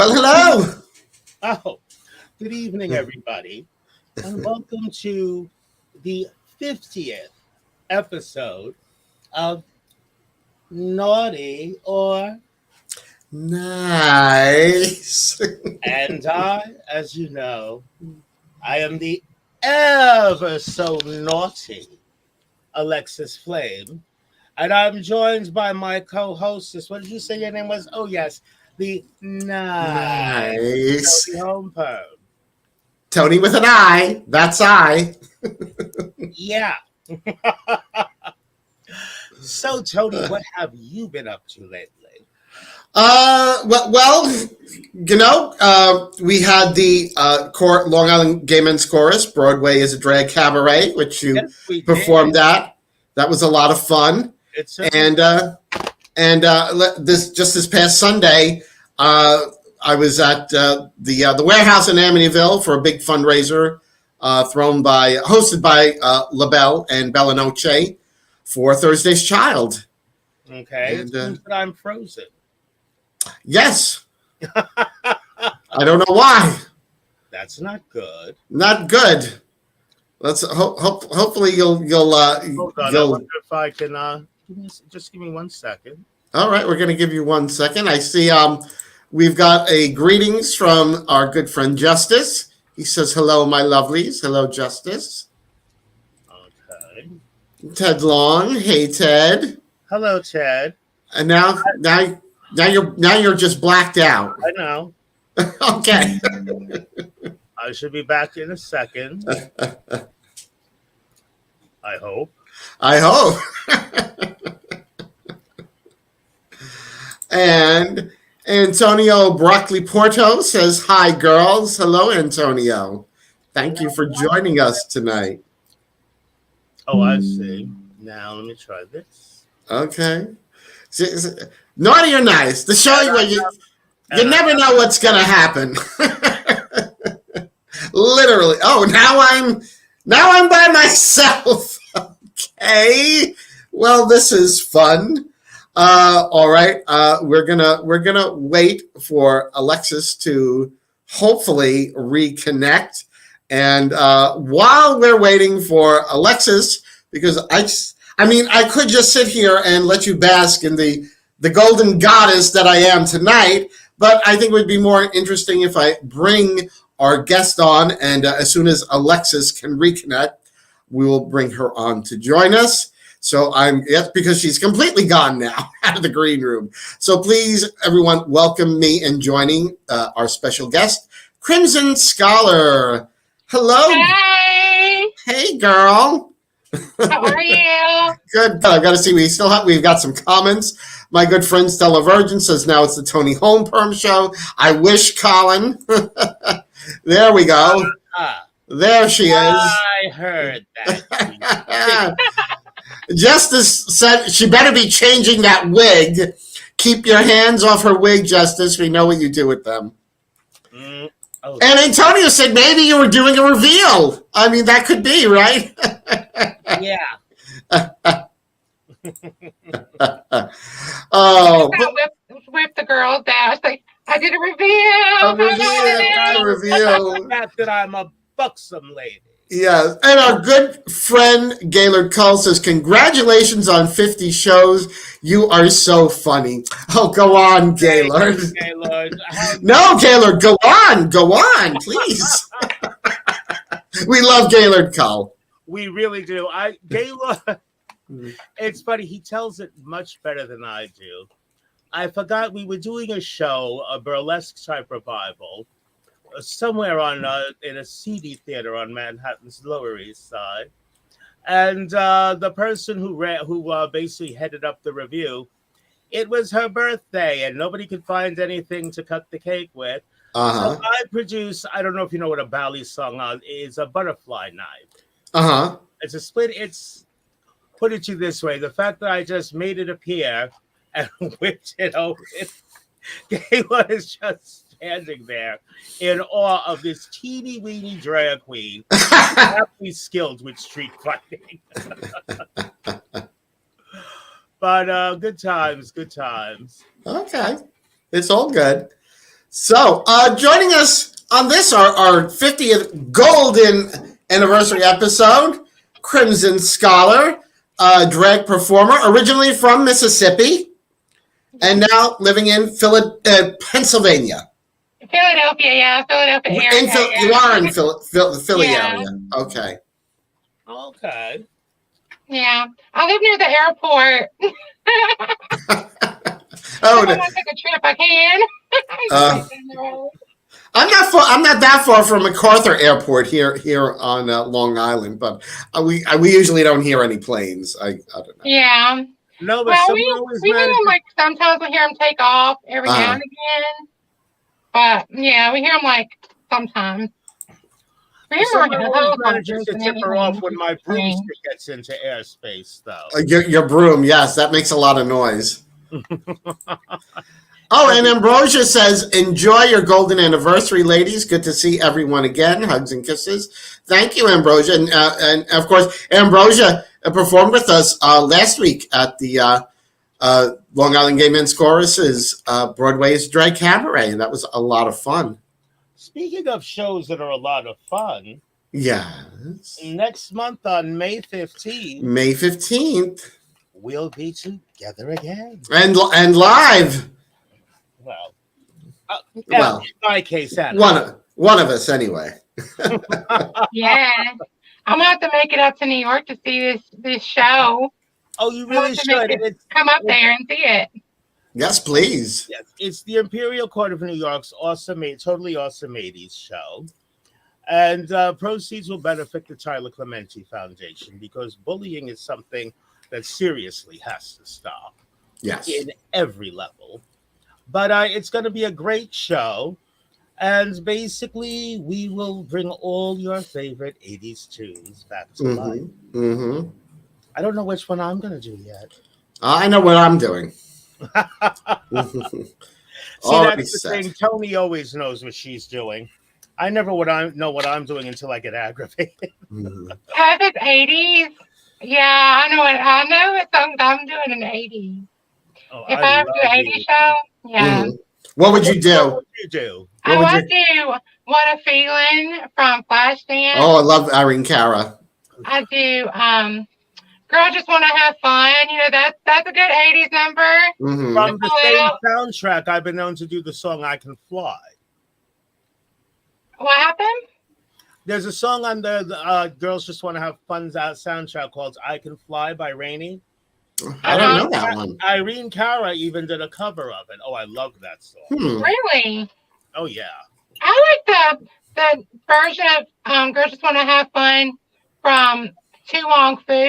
Well, hello. Oh, good evening, everybody, and welcome to the 50th episode of Naughty or. Nice. And I, as you know, I am the ever so naughty Alexis Flame, and I'm joined by my co hostess. What did you say your name was? Oh, yes, the nice Nice. Toni Homeperm. Tony with an I. That's I. Yeah. So, Tony, what have you been up to lately? We had the Long Island Gay Men's Chorus, Broadway is a Drag Cabaret, which you Yes, we did. performed at. That was a lot of fun. It certainly. And this past Sunday, I was at the warehouse in Amityville for a big fundraiser hosted by LaBelle and Bella Noche for Thursday's Child. Okay, it And seems that I'm frozen. yes, I don't know why. That's not good. Not good. Let's hopefully you'll Hold on, I you'll. wonder if I can. Just give me 1 second. All right, we're going to give you 1 second. I see. We've got a greetings from our good friend Justice. He says, "Hello, my lovelies. Hello, Justice." Okay. Ted Long. Hey, Ted. Hello, Ted. And now you're just blacked out. I know. Okay. I should be back in a second. I hope. I hope. And Antonio Broccoli Porto says, "Hi, girls." Hello, Antonio. Thank you for joining us tonight. Oh, I see. Now let me try this. Okay. Naughty or nice? To show you what you never know what's going to happen. Literally. Oh, now I'm by myself. Okay. Well, this is fun. All right. We're gonna wait for Alexis to hopefully reconnect. And while we're waiting for Alexis, because I could just sit here and let you bask in the golden goddess that I am tonight, but I think it would be more interesting if I bring our guest on, and as soon as Alexis can reconnect, we will bring her on to join us. So because she's completely gone now out of the green room. So please, everyone, welcome me in joining our special guest, Krymson Scholar. Hello. Hey, Hey, girl. how are you? Good. I got to see. We've got some comments. My good friend Stella Virgin says now it's the Toni Homeperm show. I wish, Colin. There we go. There she is. I heard that. Justice said she better be changing that wig. Keep your hands off her wig, Justice. We know what you do with them. Oh, and Antonio said maybe you were doing a reveal. I mean, that could be, right? Yeah. Oh. Whip the girls down. I did a reveal. A reveal. The fact that I'm a buxom lady. Yes. And our good friend Gaylord Cull says, "Congratulations on 50 shows. You are so funny." Oh, go on, Gaylord. Gaylord. No, Gaylord, go on, please. We love Gaylord Cull. We really do. Gaylord, it's funny. He tells it much better than I do. I forgot we were doing a show, a burlesque type revival, somewhere in a seedy theater on Manhattan's Lower East Side, and the person who basically headed up the review, it was her birthday, and nobody could find anything to cut the cake with. Uh-huh. So I produce. I don't know if you know what a bally song is. A butterfly knife. Uh-huh. It's a split. It's put it to you this way: the fact that I just made it appear and whipped it open, Gaylord is just standing there in awe of this teeny weeny drag queen, happily skilled with street fighting. But good times. Okay. It's all good. So, joining us on this, our 50th golden anniversary episode, Krymson Scholar, drag performer, originally from Mississippi, and now living in Pennsylvania. Philadelphia, yeah, Philadelphia area. You are in Philly Yeah. area. Okay. Okay. Yeah, I live near the airport. Oh, If I want to take a trip, I can. I'm not that far from MacArthur Airport here on Long Island, but we usually don't hear any planes. I don't know. Yeah. No, but Well, someone always we hear manages. them, like, sometimes we hear them take off every now and again. But yeah, we hear them like sometimes. We hear them Someone like always manages to helicopters and tip her off when everything. my broomstick gets into airspace, though. Your broom, yes, that makes a lot of noise. Oh, and Ambrosia says, enjoy your golden anniversary, ladies. Good to see everyone again. Hugs and kisses. Thank you, Ambrosia. And of course, Ambrosia performed with us last week at the Long Island Gay Men's Chorus's Broadway's Drag Cabaret. And that was a lot of fun. Speaking of shows that are a lot of fun, yes. Next month on May 15th, May 15th. We'll be together again. And live. Well, Well, in my case, one of us anyway. Yeah. I'm gonna have to make it up to New York to see this show. Oh, you really should. Come up there and see it. Yes, please. Yes, it's the Imperial Court of New York's totally awesome 80s show. And proceeds will benefit the Tyler Clementi Foundation because bullying is something that seriously has to stop. Yes. In every level. But it's going to be a great show. And basically, we will bring all your favorite 80s tunes back to life. Mm-hmm. I don't know which one I'm going to do yet. I know what I'm doing. See, that's the thing. Toni always knows what she's doing. I never know what I'm doing until I get aggravated. Mm-hmm. If it's 80s, yeah, I know what songs I'm doing in the 80s. Oh, if I have to do an 80s show, yeah. Mm-hmm. What would you do? What would you do? I would do What a Feeling from Flashdance. Oh, I love Irene Cara. I do Girl Just Wanna Have Fun. You know, that's a good 80s number. Mm-hmm. From the same soundtrack, I've been known to do the song I Can Fly. What happened? There's a song on the Girls Just Want to Have Fun soundtrack called I Can Fly by Rainey. I don't know that one. Irene Cara even did a cover of it. Oh, I love that song. Really? Oh, yeah. I like the version of Girls Just Want to Have Fun from Tu Wong Fu.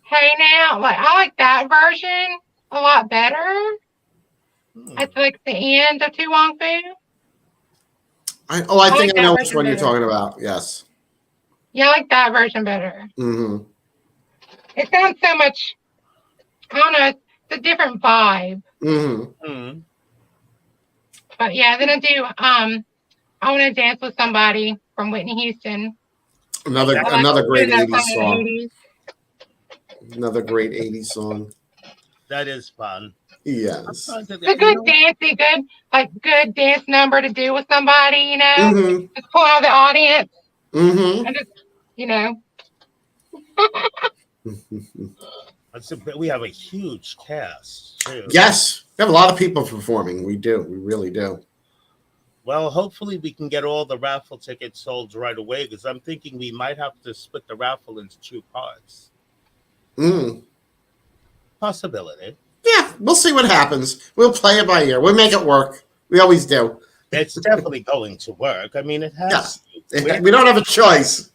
Hey Now. I like that version a lot better. It's like the end of Tu Wong Fu. I think I know which one you're talking about. Yes. Yeah, I like that version better. Mm-hmm. It sounds so much, I don't know, it's a different vibe. Mm-hmm. But yeah, then I do I Want to Dance with Somebody from Whitney Houston. Another great 80s song. 80s. Another great 80s song. That is fun. Yes. It's a good dance number to do with somebody, you know. Mm-hmm. Just pull out the audience. Mm-hmm. And just, you know. We have a huge cast, too. Yes. We have a lot of people performing. We do. We really do. Well, hopefully we can get all the raffle tickets sold right away because I'm thinking we might have to split the raffle into 2 parts. Possibility. Yeah, we'll see what happens. We'll play it by ear. We'll make it work. We always do. It's definitely going to work. I mean, it has. Yeah. We don't have a choice.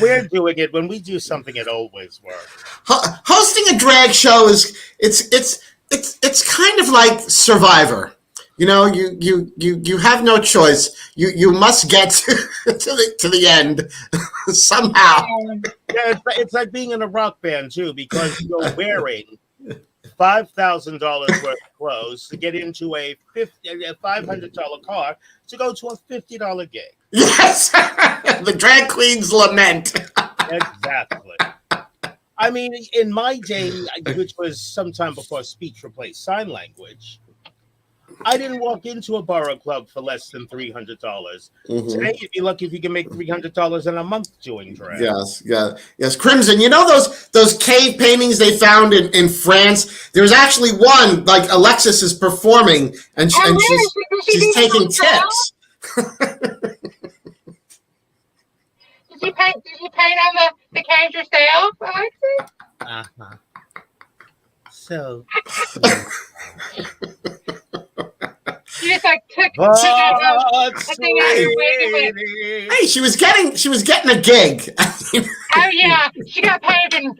We're doing it. When we do something, it always works. Hosting a drag show it's kind of like Survivor. You know, you have no choice. You must get to the end somehow. Yeah, it's like being in a rock band too, because you're wearing $5,000 worth of clothes to get into a $500 car to go to a $50 gig. Yes, the drag queens lament. Exactly. I mean, in my day, which was sometime before speech replaced sign language, I didn't walk into a borough club for less than $300. Today, you'd be lucky if you can make $300 in a month doing drag. Yes, yes. Krymson, you know those cave paintings they found in France? There's actually one, like Alexis is performing, and she's taking tips. Did you paint on the cave yourself, Alexis? Uh-huh. So You just like took a thing out your wig. Hey, she was getting a gig. Oh yeah, she got paid in rock.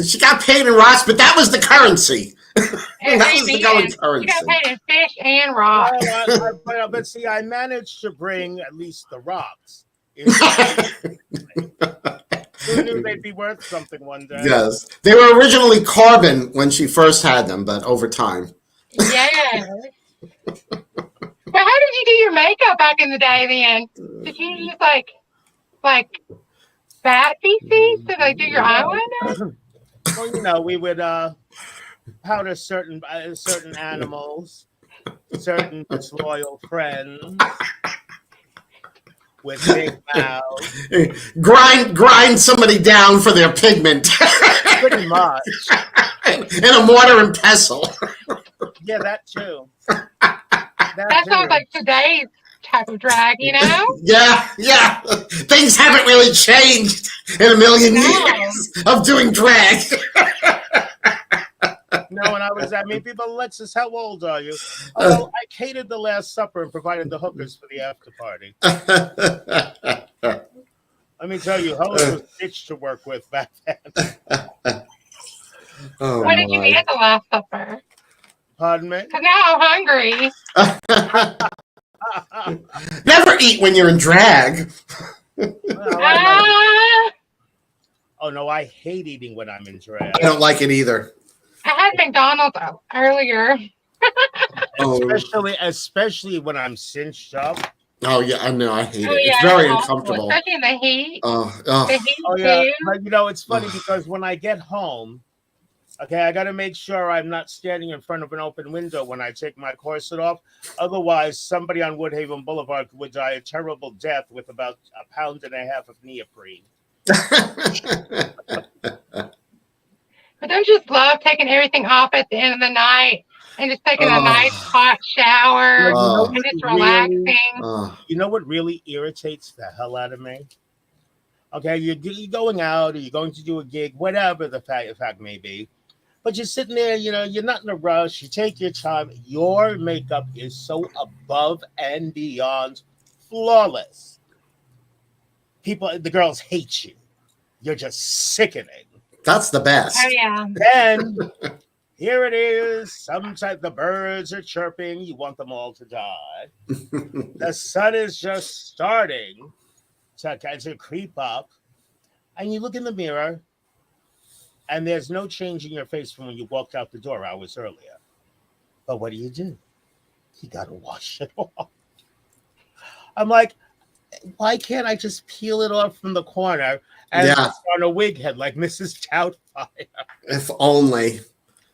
She got paid in rocks, but that was the currency. That was the going currency. She got paid in fish and rocks. But see, I managed to bring at least the rocks. Who knew they'd be worth something one day? Yes, they were originally carbon when she first had them, but over time. Yeah. But how did you do your makeup back in the day then? Did you use like fat feces to like do your eyeliner? Well, we would powder certain animals, certain disloyal friends with big mouths. Grind somebody down for their pigment. Pretty much. In a mortar and pestle. Yeah, that too. That sounds like today's type of drag, you know? Yeah. Things haven't really changed in a million years of doing drag. No, and people, Alexis, how old are you? Oh, I catered the Last Supper and provided the hookers for the after party. Let me tell you, hoes was a bitch to work with back then. What did you eat at the Last Supper? Pardon me? Because now I'm hungry. Never eat when you're in drag. Oh, no, I hate eating when I'm in drag. I don't like it either. I had McDonald's earlier. Especially when I'm cinched up. Oh yeah, I know. I hate it. It's very uncomfortable, especially in the heat. The heat yeah. But it's funny because when I get home, okay, I got to make sure I'm not standing in front of an open window when I take my corset off. Otherwise, somebody on Woodhaven Boulevard would die a terrible death with about 1.5 pounds of neoprene. But don't you just love taking everything off at the end of the night and just taking a nice hot shower and just relaxing? You know what really irritates the hell out of me? Okay, you're going out or you're going to do a gig, whatever the fact may be. But you're sitting there, you're not in a rush. You take your time. Your makeup is so above and beyond flawless. The girls hate you. You're just sickening. That's the best. Oh, yeah. Then here it is. Sometimes the birds are chirping. You want them all to die. The sun is just starting to creep up. And you look in the mirror, and there's no change in your face from when you walked out the door hours earlier. But what do? You got to wash it off. I'm like, why can't I just peel it off from the corner and put on a wig head like Mrs. Doubtfire? If only.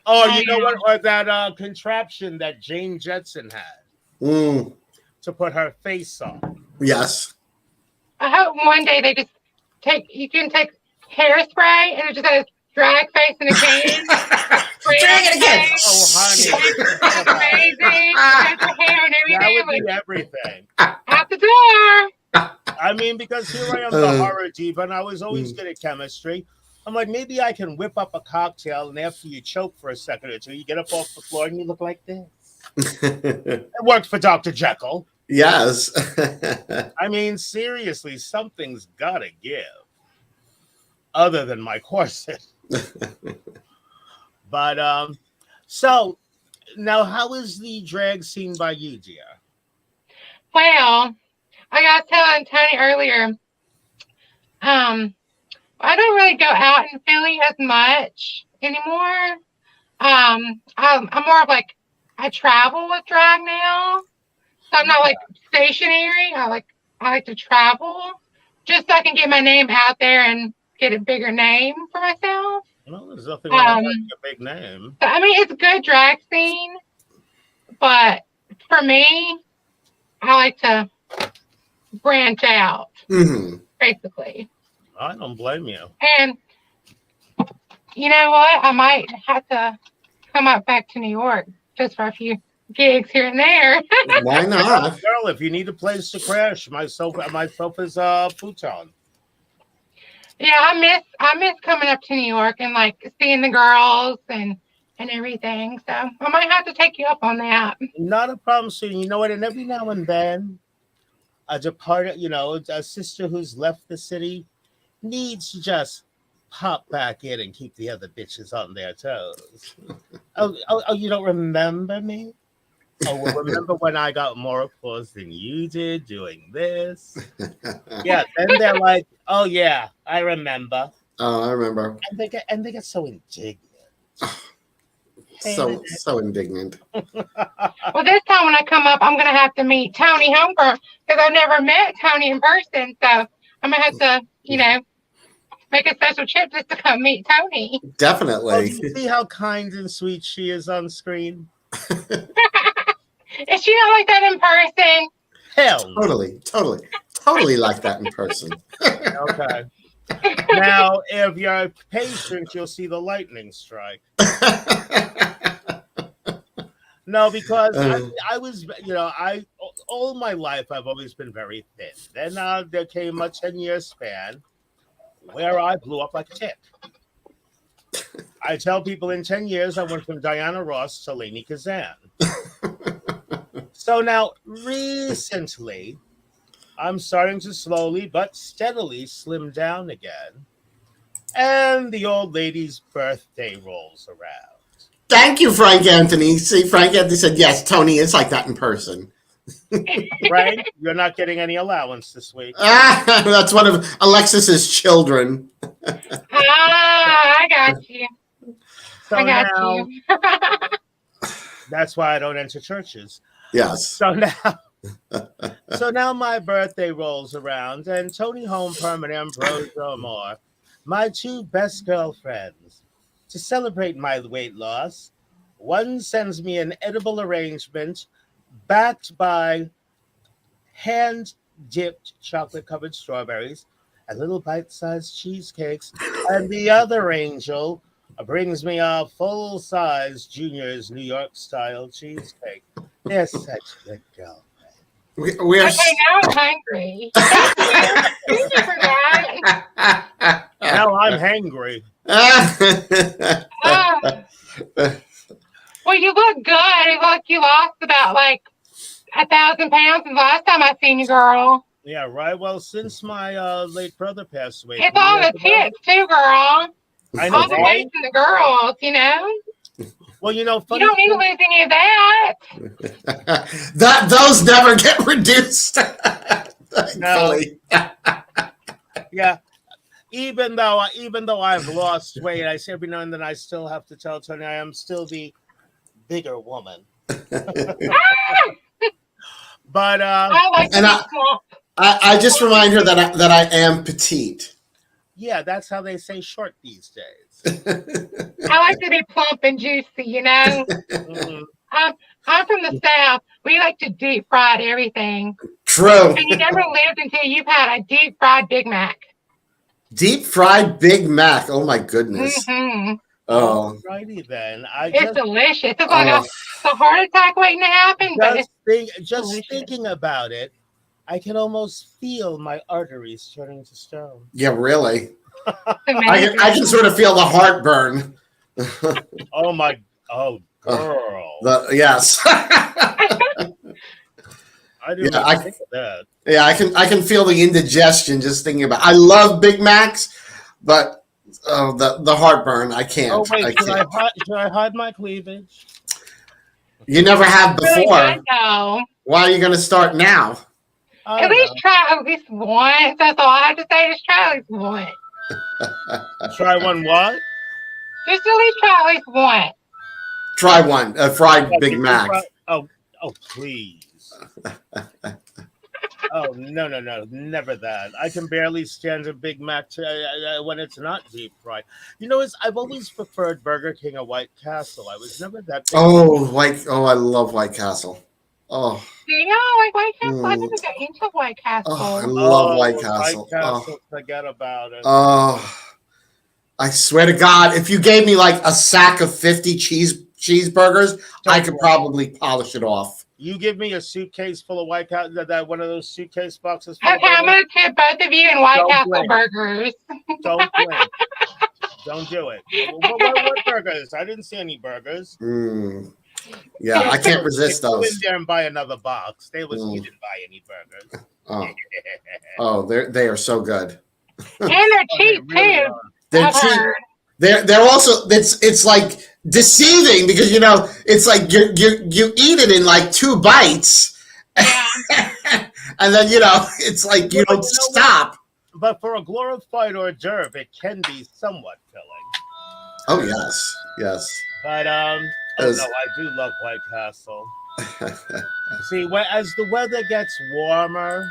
Oh, you know what? Or that contraption that Jane Jetson had to put her face on. Yes. I hope one day they just you can take hairspray and it just has drag face in a can. Drag it again. Oh, honey. It's amazing. You got your hair and everything. That would be everything. Out the door. I mean, because here I am, the horror diva, and I was always good at chemistry. I'm like, maybe I can whip up a cocktail, and after you choke for a second or two, you get up off the floor and you look like this. It worked for Dr. Jekyll. Yes. I mean, seriously, something's got to give, other than my corset. But, so, now, how is the drag scene by you, dear? Well, I was telling Toni earlier, I don't really go out in Philly as much anymore. I'm more of like, I travel with drag now. So I'm not like stationary. I like to travel just so I can get my name out there and get a bigger name for myself. Well, there's nothing wrong with a big name. I mean, it's a good drag scene, But for me, I like to branch out, Hmm. basically. I don't blame you. And you know what? I might have to come up back to New York just for a few gigs here and there. Why not? Girl, if you need a place to crash, my sofa's futon. Yeah, I miss coming up to New York and like seeing the girls and everything. So I might have to take you up on that. Not a problem, Sue. You know what? And every now and then, a departed, a sister who's left the city needs to just pop back in and keep the other bitches on their toes. Oh, you don't remember me? Oh, well, remember when I got more applause than you did doing this? Yeah, then they're like, oh yeah, I remember. Oh, I remember. And they get so indignant. So indignant. Well, this time when I come up, I'm gonna have to meet Toni Homeperm because I've never met Toni in person. So I'm gonna have to, make a special trip just to come meet Toni. Definitely. Oh, do you see how kind and sweet she is on screen? Is she not like that in person? Hell no. Totally like that in person. Okay. Now, if you're patient, you'll see the lightning strike. No, because I was, all my life I've always been very thin. Then there came a 10-year span where I blew up like a tick. I tell people in 10 years I went from Diana Ross to Lainey Kazan. So now, recently, I'm starting to slowly but steadily slim down again. And the old lady's birthday rolls around. Thank you, Frank Anthony. See, Frank Anthony said, yes, Toni is like that in person. Frank, you're not getting any allowance this week. That's one of Alexis's children. I got you. So I got now, you. that's why I don't enter churches. Yes. So now my birthday rolls around, and Toni Homeperm and Ambrose Omar, my two best girlfriends, to celebrate my weight loss, one sends me an edible arrangement backed by hand-dipped chocolate-covered strawberries and little bite-sized cheesecakes, and the other angel brings me a full-size Junior's New York-style cheesecake. They're such good girls. We're Okay, now I'm hungry. Thank you for that. Now I'm hangry. Well, you look good. You look you lost about like 1,000 pounds since the last time I seen you, girl. Yeah, right. Well, since my late brother passed away. It's all the tits too, girl. I know, all the weight from the girls, Well, funny you don't need to lose any of that. Those never get reduced. No. Yeah. Even though I've lost weight, I say every now and then I still have to tell Toni I am still the bigger woman. But I like to and be small. I just remind her that I am petite. Yeah, that's how they say short these days. I like to be plump and juicy, Mm-hmm. I'm from the South. We like to deep fry everything. True. And you never lived until you've had a deep fried Big Mac. Deep fried Big Mac. Oh my goodness. Mm-hmm. Oh. Alrighty then. It's delicious. It's like a heart attack waiting to happen. Just thinking about it, I can almost feel my arteries turning to stone. Yeah, really. I can sort of feel the heartburn. Oh, girl. Yes. I didn't even think of that. Yeah, I can feel the indigestion just thinking about it. I love Big Macs, but the heartburn, I can't. Oh, wait, should I hide my cleavage? You never have before. Really good, why are you going to start now? At least try at least once. That's all I have to say. Just try at least once. Try one what? Just at least try at least once. Try one, a fried Big Mac. Oh, please. Oh no, never that. I can barely stand a Big Mac when it's not deep fried. I've always preferred Burger King or White Castle. I was never that big. I love White Castle. Oh, Do you know, like White Castle? I mm, never got into White oh, I Castle. love White Oh, White Castle. Castle, forget about it. Oh, I swear to God, if you gave me like a sack of 50 cheeseburgers, I could probably polish it off. You give me a suitcase full of White Castle, that one of those suitcase boxes full Okay, of I'm gonna tip both of you in White Don't Castle blink. burgers. Don't blink. Don't do it. What burgers? I didn't see any burgers. Yeah, I can't resist Go in those. there and buy another box. You didn't buy any burgers. They are so good. And they're cheap really too. are. They're I've cheap. heard. They're also it's like deceiving because it's like you eat it in like 2 bites, Yeah. and then it's like you don't stop. But for a glorified hors d'oeuvre, it can be somewhat filling. Oh yes. But I do love White Castle. See, as the weather gets warmer,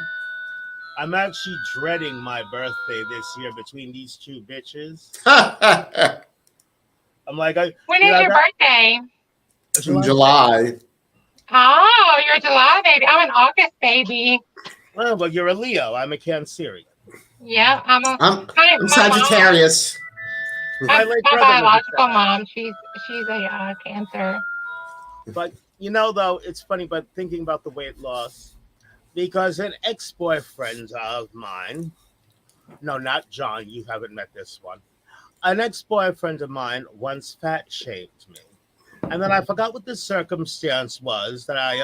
I'm actually dreading my birthday this year between these two bitches. I'm like, When is your birthday? In July. Oh, you're a July baby. I'm an August baby. Oh, well, you're a Leo. I'm a Cancerian. Yeah, I'm Sagittarius. My biological mom. She's a Cancer. But though, it's funny. But thinking about the weight loss, because an ex-boyfriend of mine, no, not John. You haven't met this one. An ex-boyfriend of mine once fat-shamed me. And then I forgot what the circumstance was that I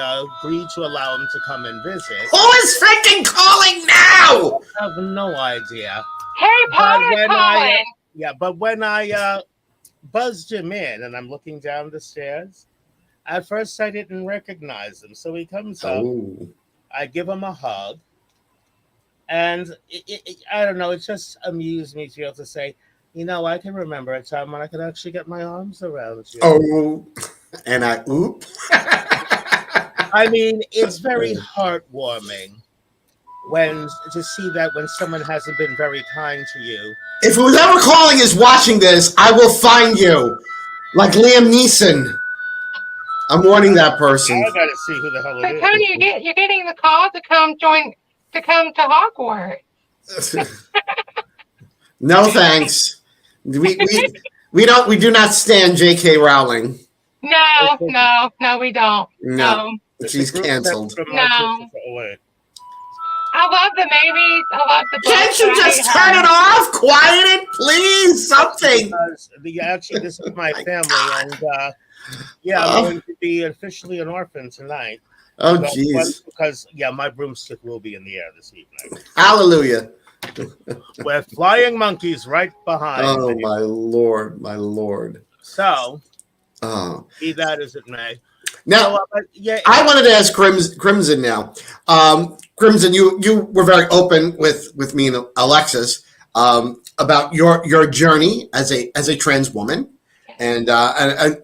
agreed to allow him to come and visit. Who is freaking calling now? I have no idea. Harry Potter calling. But when I buzzed him in and I'm looking down the stairs, at first I didn't recognize him. So he comes up. I give him a hug. And I don't know, it just amused me to be able to say, I can remember a time when I could actually get my arms around you. Oh, and I mean, it's very heartwarming to see that when someone hasn't been very kind to you. If whoever calling is watching this, I will find you. Like Liam Neeson. I'm warning that person. I gotta see who the hell it is. Tony, you're getting the call to come to Hogwarts. No thanks. We do not stand J.K. Rowling. No, we don't. No. She's canceled. No. I love the movies. I love the books. Can't you just turn it off? Quiet it, please. Something. Actually, this is my family, and I'm going to be officially an orphan tonight. Oh, jeez. Because my broomstick will be in the air this evening. Hallelujah. With flying monkeys right behind. Oh, my lord. So, be that as it may. Now, I wanted to ask Krymson now. Krymson, you were very open with me and Alexis about your journey as a trans woman, and I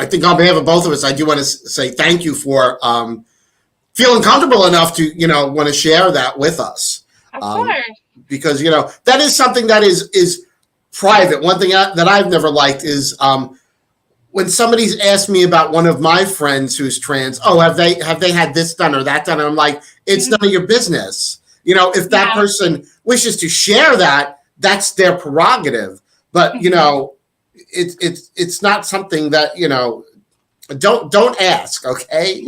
think on behalf of both of us, I do want to say thank you for feeling comfortable enough to want to share that with us. Of course. Because that is something that is private. One thing that I've never liked is when somebody's asked me about one of my friends who's trans, have they had this done or that done? And I'm like, it's none of your business. If that person wishes to share that, that's their prerogative. But it's not something that don't ask. Okay,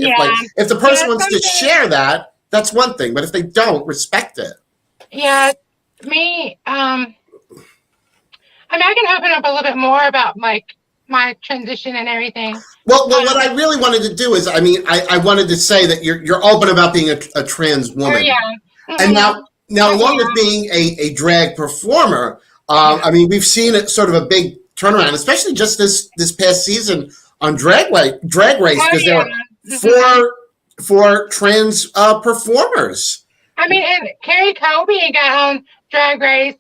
if the person wants to share that, that's one thing. But if they don't, respect it. Yeah, me. I can open up a little bit more about my transition and everything. Well, what I really wanted to do is, I wanted to say that you're open about being a trans woman. Oh, yeah. And now along with being a drag performer, we've seen it sort of a big turnaround, especially just this past season on Drag Race, because there were four trans performers. And Carrie Colby got on Drag Race,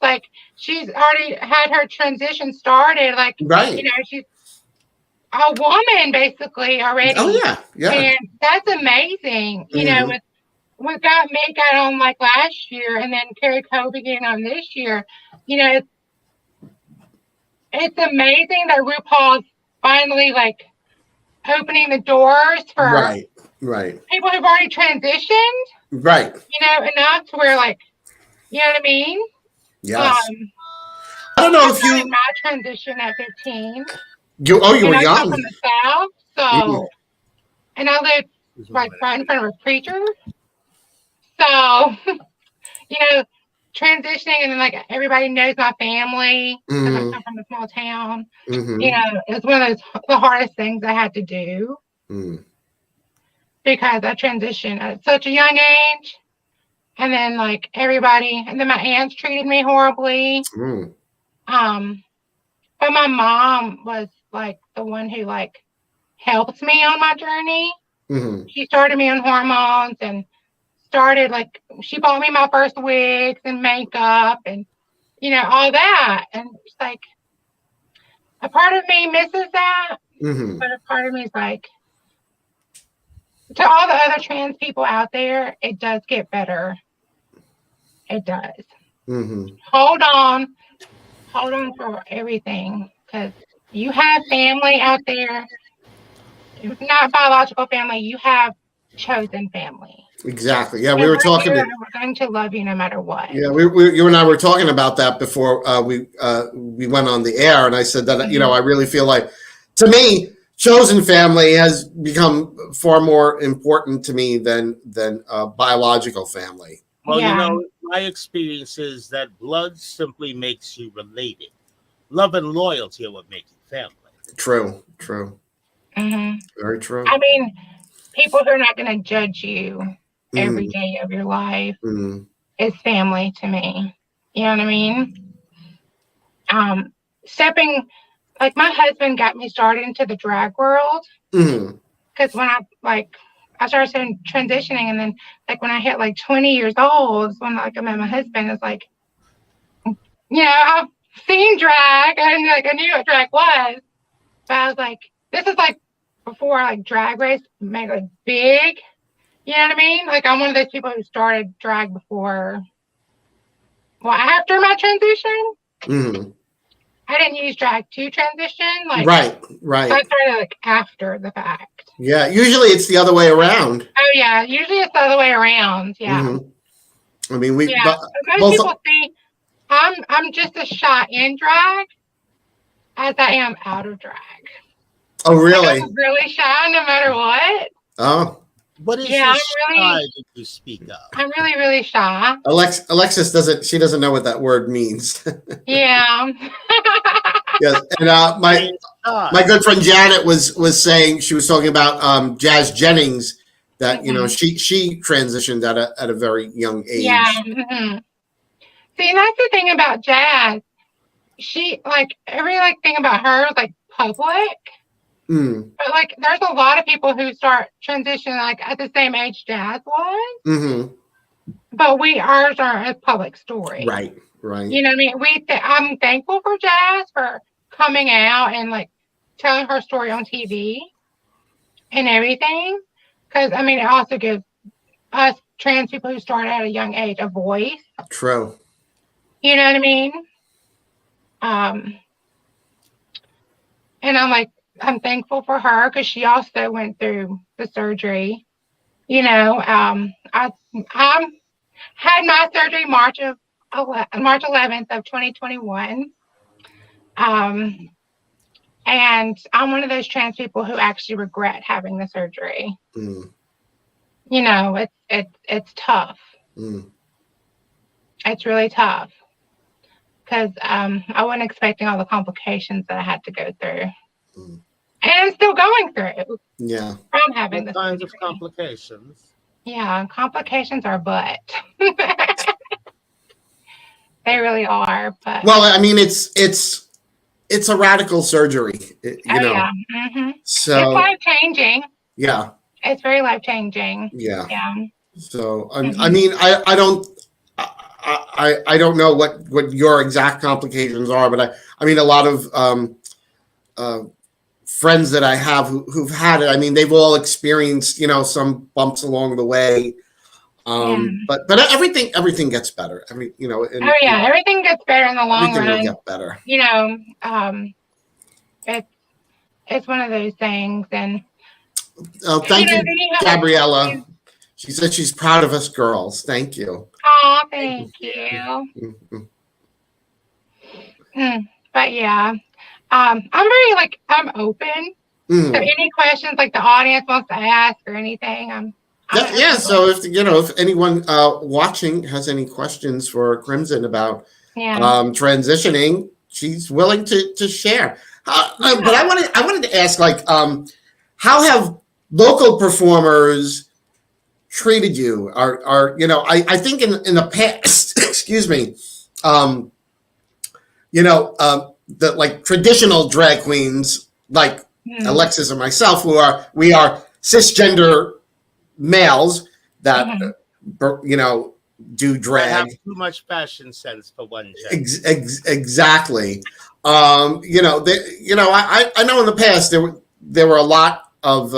she's already had her transition started, right. She's a woman basically already. Oh yeah. And that's amazing, with what got me got on like last year, and then Carrie Kobe getting on this year. You know, it's amazing that RuPaul's finally like opening the doors for Right. people who've already transitioned. Right. You know, enough to where like, you know what I mean? Yes. I don't know I if started you my transition at 15. you I were come young. from the South, so and I lived like right in front of a preacher. So, you know, transitioning and then like everybody knows my family because I come from a small town. You know, it's one of the hardest things I had to do because I transitioned at such a young age. And then like everybody, and then my aunts treated me horribly. But my mom was like the one who like helped me on my journey. She started me on hormones and started like she bought me my first wigs and makeup and you know all that. And it's like a part of me misses that, but a part of me is like, to all the other trans people out there, it does get better. It does. Hold on for everything because you have family out there. If not biological family, you have chosen family. Exactly. Yeah, we were talking. We're going to love you no matter what. Yeah, you and I were talking about that before we went on the air, and I said that you know I really feel like, to me, chosen family has become far more important to me than biological family. Well, you know, my experience is that blood simply makes you related. Love and loyalty are what make you family. True. Very true. I mean, people who are not going to judge you every day of your life is family to me. You know what I mean? Stepping, like my husband got me started into the drag world because when I started transitioning, and then like when I hit like 20 years old, when like I met my husband, it's like, you know, I've seen drag and like I knew what drag was, but I was like, this is like before like Drag Race made like big. You know what I mean? Like I'm one of those people who started drag before. Well, after my transition, I didn't use drag to transition. Like right. I started like after the fact. Yeah, usually it's the other way around. Oh yeah, usually it's the other way around. Yeah. I mean, most people see I'm just as shy in drag as I am out of drag. Oh really? I'm really shy no matter what. Oh. What is the shy that you speak of? I'm really, really shy. Alexis doesn't know what that word means. Yeah. Yes, and my good friend Janet was saying, she was talking about Jazz Jennings, that you know she transitioned at a very young age. Yeah. See, that's the thing about Jazz. She like every like thing about her is like public. But like there's a lot of people who start transitioning like at the same age Jazz was. But ours are a public story. Right. You know what I mean? I'm thankful for Jazz for coming out and like telling her story on TV and everything. Because I mean, it also gives us trans people who start at a young age a voice. True. You know what I mean? And I'm thankful for her because she also went through the surgery. You know, I had my surgery March 11th of 2021. And I'm one of those trans people who actually regret having the surgery. You know, it's tough. It's really tough because I wasn't expecting all the complications that I had to go through. And I'm still going through. Yeah. From having what kinds of complications? Yeah, complications are butt. They really are. But well, I mean, it's a radical surgery, you know. Yeah. So it's life changing. Yeah. It's very life changing. Yeah. Yeah. So I mean, I don't know what your exact complications are, but I mean a lot of friends that I have who've had it. I mean, they've all experienced, you know, some bumps along the way. Yeah. But everything gets better. Oh yeah, everything gets better in the long everything will run. get better. You know, it's one of those things, and Thank you, then you have Gabriella. She said she's proud of us girls. Thank you. oh, thank you. Mhm. But yeah, I'm very I'm open. So Mhm. any questions like the audience wants to ask or anything, I'm Yeah. So if anyone watching has any questions for Krymson about yeah. transitioning, she's willing to share. But I wanted to ask, how have local performers treated you? I think in the past, excuse me, the like traditional drag queens like Alexis and myself, we are cisgender males that do I drag. have too much fashion sense for one gender. Exactly. I know in the past there were a lot of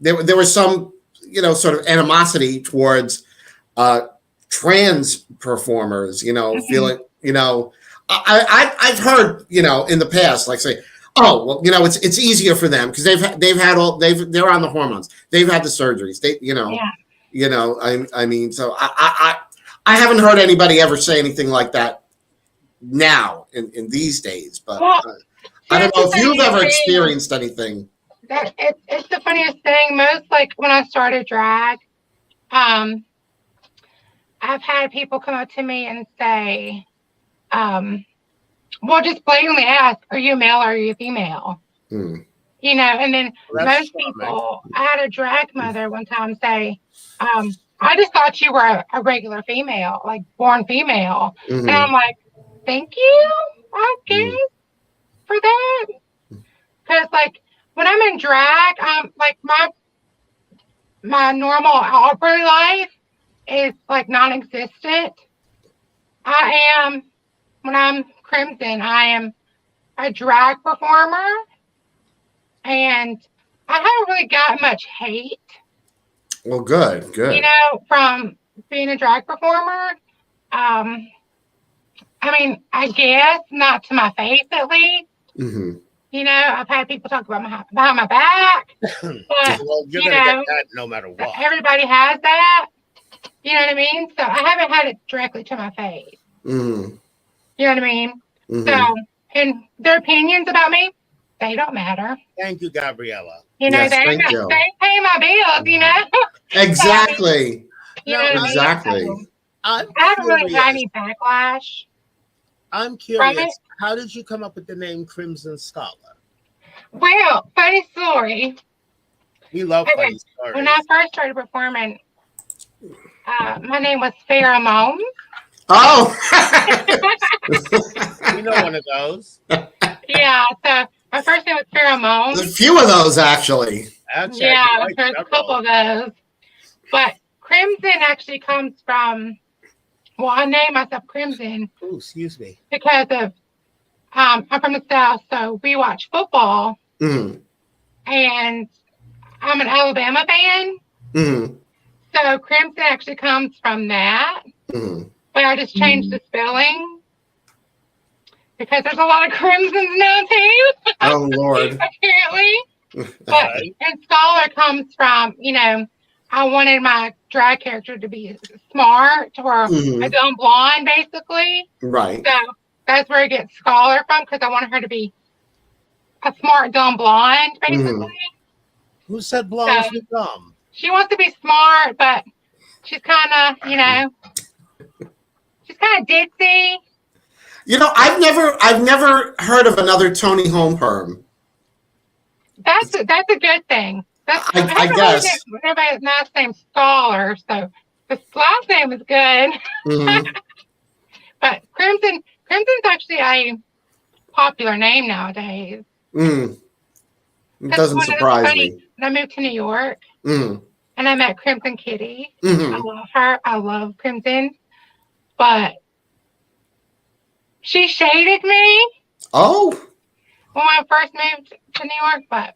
there was some sort of animosity towards trans performers. Feeling I've heard in the past say, oh well, it's easier for them because they're on the hormones, they've had the surgeries, I mean, so I haven't heard anybody ever say anything like that now in these days, but I don't know if you've ever experienced anything. It's the funniest thing. Most when I started drag, I've had people come up to me and say, well, just blatantly ask, are you a male or are you a female? And then most people, I had a drag mother one time say, I just thought you were a regular female, like born female. And I'm like, thank you, I guess, for that. Because when I'm in drag, my normal Aubrey life is non-existent. When I'm Krymson, I am a drag performer, and I haven't really got much hate. Well, good. From being a drag performer. I mean, I guess not to my face, at least. I've had people talk about behind my back, but well, you're gonna get that no matter what. Everybody has that. You know what I mean? So I haven't had it directly to my face. You know what I mean? So, and their opinions about me, they don't matter. Thank you, Gabriella. They pay my bills. Exactly. Exactly. So, I haven't really had any backlash. I'm curious. How did you come up with the name Krymson Scholar? Well, funny story. We love funny stories. When I first started performing, my name was Pheromone. Oh, we know one of those. Yeah, so my first name was Pheromone. There's a few of those, actually. Yeah, there's a couple of those. But Krymson actually comes from, well, I named myself Krymson. Oh, excuse me. Because of, I'm from the South, so we watch football. And I'm an Alabama fan. So Krymson actually comes from that. But I just changed the spelling because there's a lot of Krymsons now too. Oh Lord! Apparently, but and Scholar comes from I wanted my drag character to be smart or a dumb blonde, basically. Right. So that's where I get Scholar from because I wanted her to be a smart dumb blonde, basically. Who said blondes were dumb? She wants to be smart, but she's kind of she's kind of ditzy. I've never heard of another Toni Homeperm. That's a good thing. I guess. Everybody's last name's Scholar, so the last name is good. But Krymson's actually a popular name nowadays. It doesn't surprise me. I moved to New York, and I met Krymson Kitty. I love her. I love Krymson. But she shaded me. Oh. When I first moved to New York, but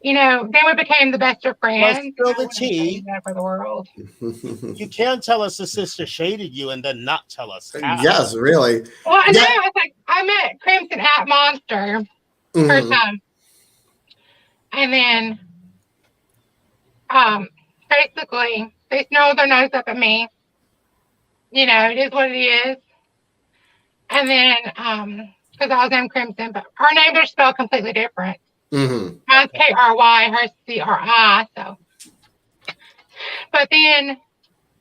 then we became the best of friends. spill I the wouldn't trade tea. that for the world. You can't tell us the sister shaded you and then not tell us how. Yes, really. Well, no, Yeah. it's like I met Krymson at Monster first Mhm. time, and then basically they snarled their nose up at me. It is what it is. And then because I was named Krymson, but our names are spelled completely different. Mhm. Mine's Kry, hers Cri. So, but then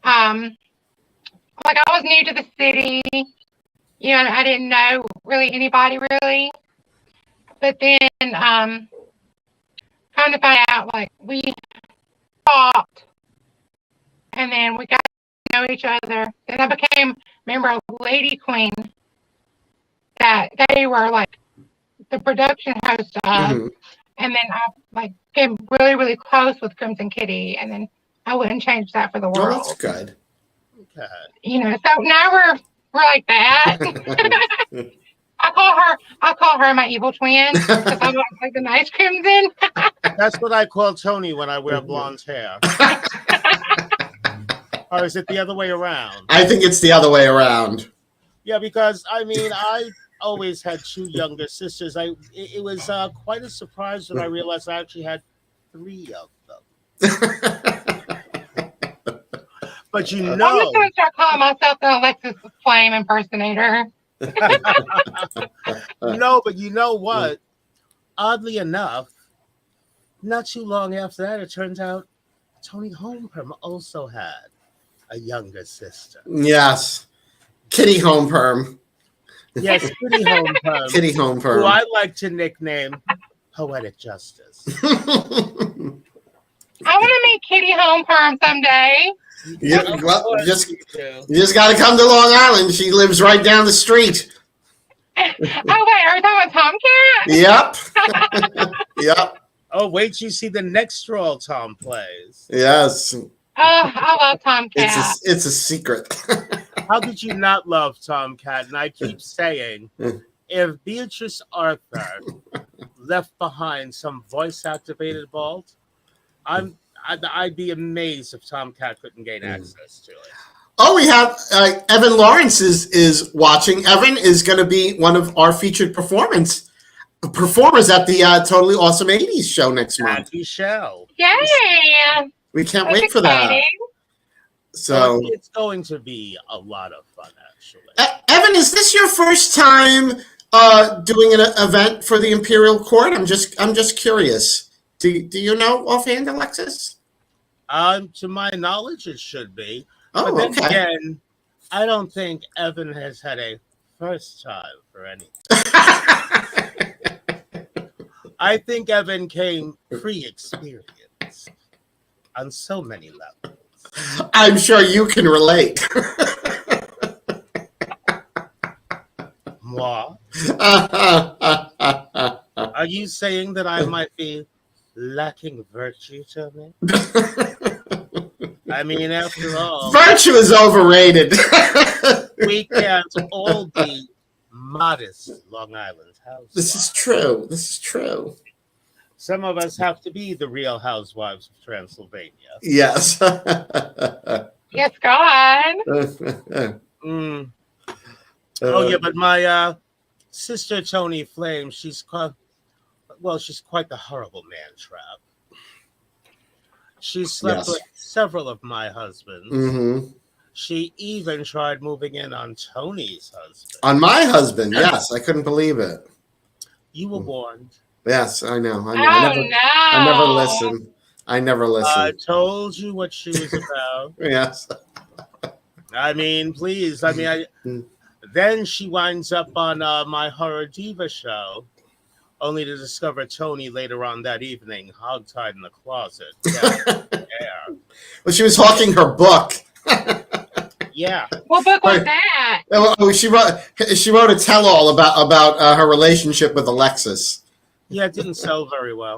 like I was new to the city. I didn't know really anybody really. But then kind of find out like we talked, and then we got to know each other. Then I became a member of Lady Queen that they were like the production host of. Mhm. And then I like became really, really close with Crimson Kitty, and then I wouldn't change that for the Oh, world. that's good. Okay. So now we're like that. I call her my evil twin because I'm like the nice Crimson. That's what I call Toni when I wear blonde hair. Or is it the other way around? I think it's the other way around. Yeah, because I always had two younger sisters. It was quite a surprise when I realized I actually had 3 of them. But I'm just going to start calling myself the Alexis Flame impersonator. No, but you know what? Oddly enough, not too long after that, it turns out Toni Homeperm also had a younger sister. Yes. Kitty Homeperm. Yes, Kitty Homeperm. Kitty Homeperm. Who I like to nickname Poetic Justice. I want to meet Kitty Home someday. You just got to come to Long Island. She lives right down the street. Oh, wait, are we talking about Tomcat? Yep. Yep. Oh, wait till you see the next role Tom plays. Yes. Oh, I love Tomcat. It's a secret. How did you not love Tomcat? And I keep saying, if Beatrice Arthur left behind some voice-activated vault, I'd be amazed if Tomcat couldn't gain access to it. Oh, we have Evan Lawrence is watching. Evan is going to be one of our featured performers at the Totally Awesome 80s show next month. Happy show. Yay! We can't That's wait for that. exciting. So it's going to be a lot of fun, actually. Evan, is this your first time doing an event for the Imperial Court? I'm just curious. Do you know offhand, Alexis? To my knowledge, it should be. Oh, but then okay. again, I don't think Evan has had a first time for anything. I think Evan came pre-experienced on so many levels. I'm sure you can relate. Moi? Are you saying that I might be lacking virtue, Tony? I mean, after all, Virtue is overrated. we can't all be modest Long Island housewives. This is true. This is true. Some of us have to be the real housewives of Transylvania. Yes. Yes, God. Oh, yeah, but my sister Toni Flame, she's quite the horrible man trap. She slept with several of my husbands. Mm-hmm. She even tried moving in on Tony's husband. On my husband, yes. I couldn't believe it. You were warned. Yes, I know. Oh, I never listened. I never I listened. told you what she was about. Yes. I mean, please. I mean, then she winds up on my Horror Diva show, only to discover Toni later on that evening, hogtied in the closet. Yeah. Well, she was hawking her book. Yeah. What book was that? Oh, she wrote a tell-all about her relationship with Alexis. Yeah, it didn't sell very well.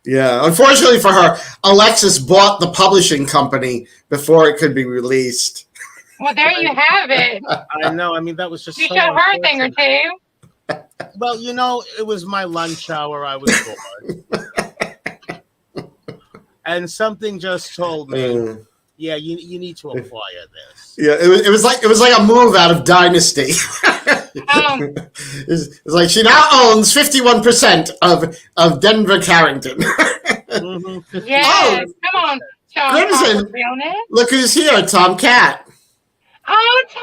Yeah, unfortunately for her, Alexis bought the publishing company before it could be released. Well, there you have it. I know. I mean, that was just You so showed her a thing or two. Well, it was my lunch hour. I was bored. And something just told me, yeah, you need to acquire this. Yeah, it was like a move out of Dynasty. It's like she now owns 51% of Denver Carrington. Yes, come on, Krymson, look who's here, Tom Cat. Oh, Tom!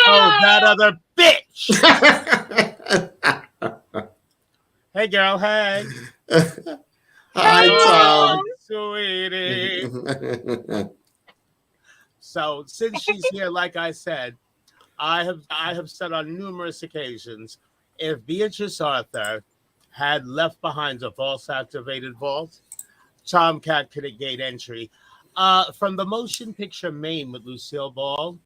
Oh, that other bitch! Hey, girl, hey. Hi, Tom. Sweetie. So, since she's here, like I said, I have said on numerous occasions, if Beatrice Arthur had left behind a false activated vault, Tomcat could have gained entry. From the motion picture Maine with Lucille Ball,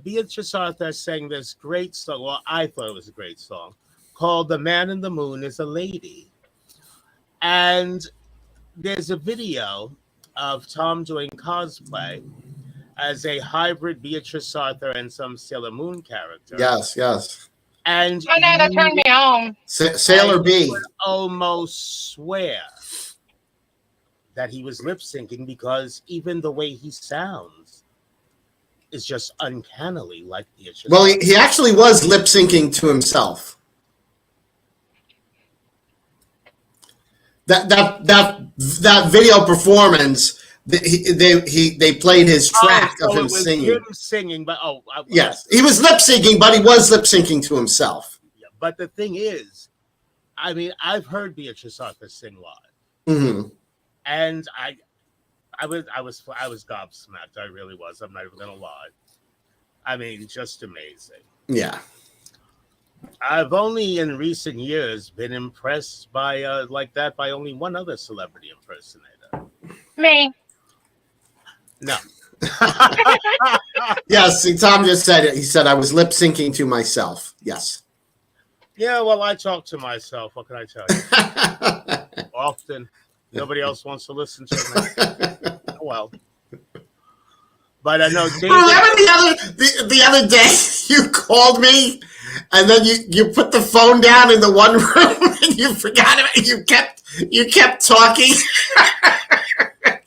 Beatrice Arthur sang this great song. Well, I thought it was a great song called "The Man in the Moon is a Lady," and there's a video of Tom doing cosplay as a hybrid Beatrice Arthur and some Sailor Moon character. Yes. And I know that turned me on. Sailor B. Would almost swear that he was lip syncing because even the way he sounds is just uncannily like Beatrice. Well, he actually was lip syncing to himself. That video performance, they played his track of him singing. Him singing, but yes, he was lip syncing, but he was lip syncing to himself. Yeah, but the thing is, I mean, I've heard Beatrice Arthur sing live, and I was gobsmacked. I really was. I'm not even gonna lie. I mean, just amazing. Yeah. I've only in recent years been impressed by like that by only one other celebrity impersonator. Me. No. Yes, see, Tom just said it. He said I was lip syncing to myself. Yes. Yeah, well, I talk to myself. What can I tell you? Often. Nobody else wants to listen to me. Well. But I know. Remember the other day you called me, and then you put the phone down in the one room, and you forgot it. You kept talking.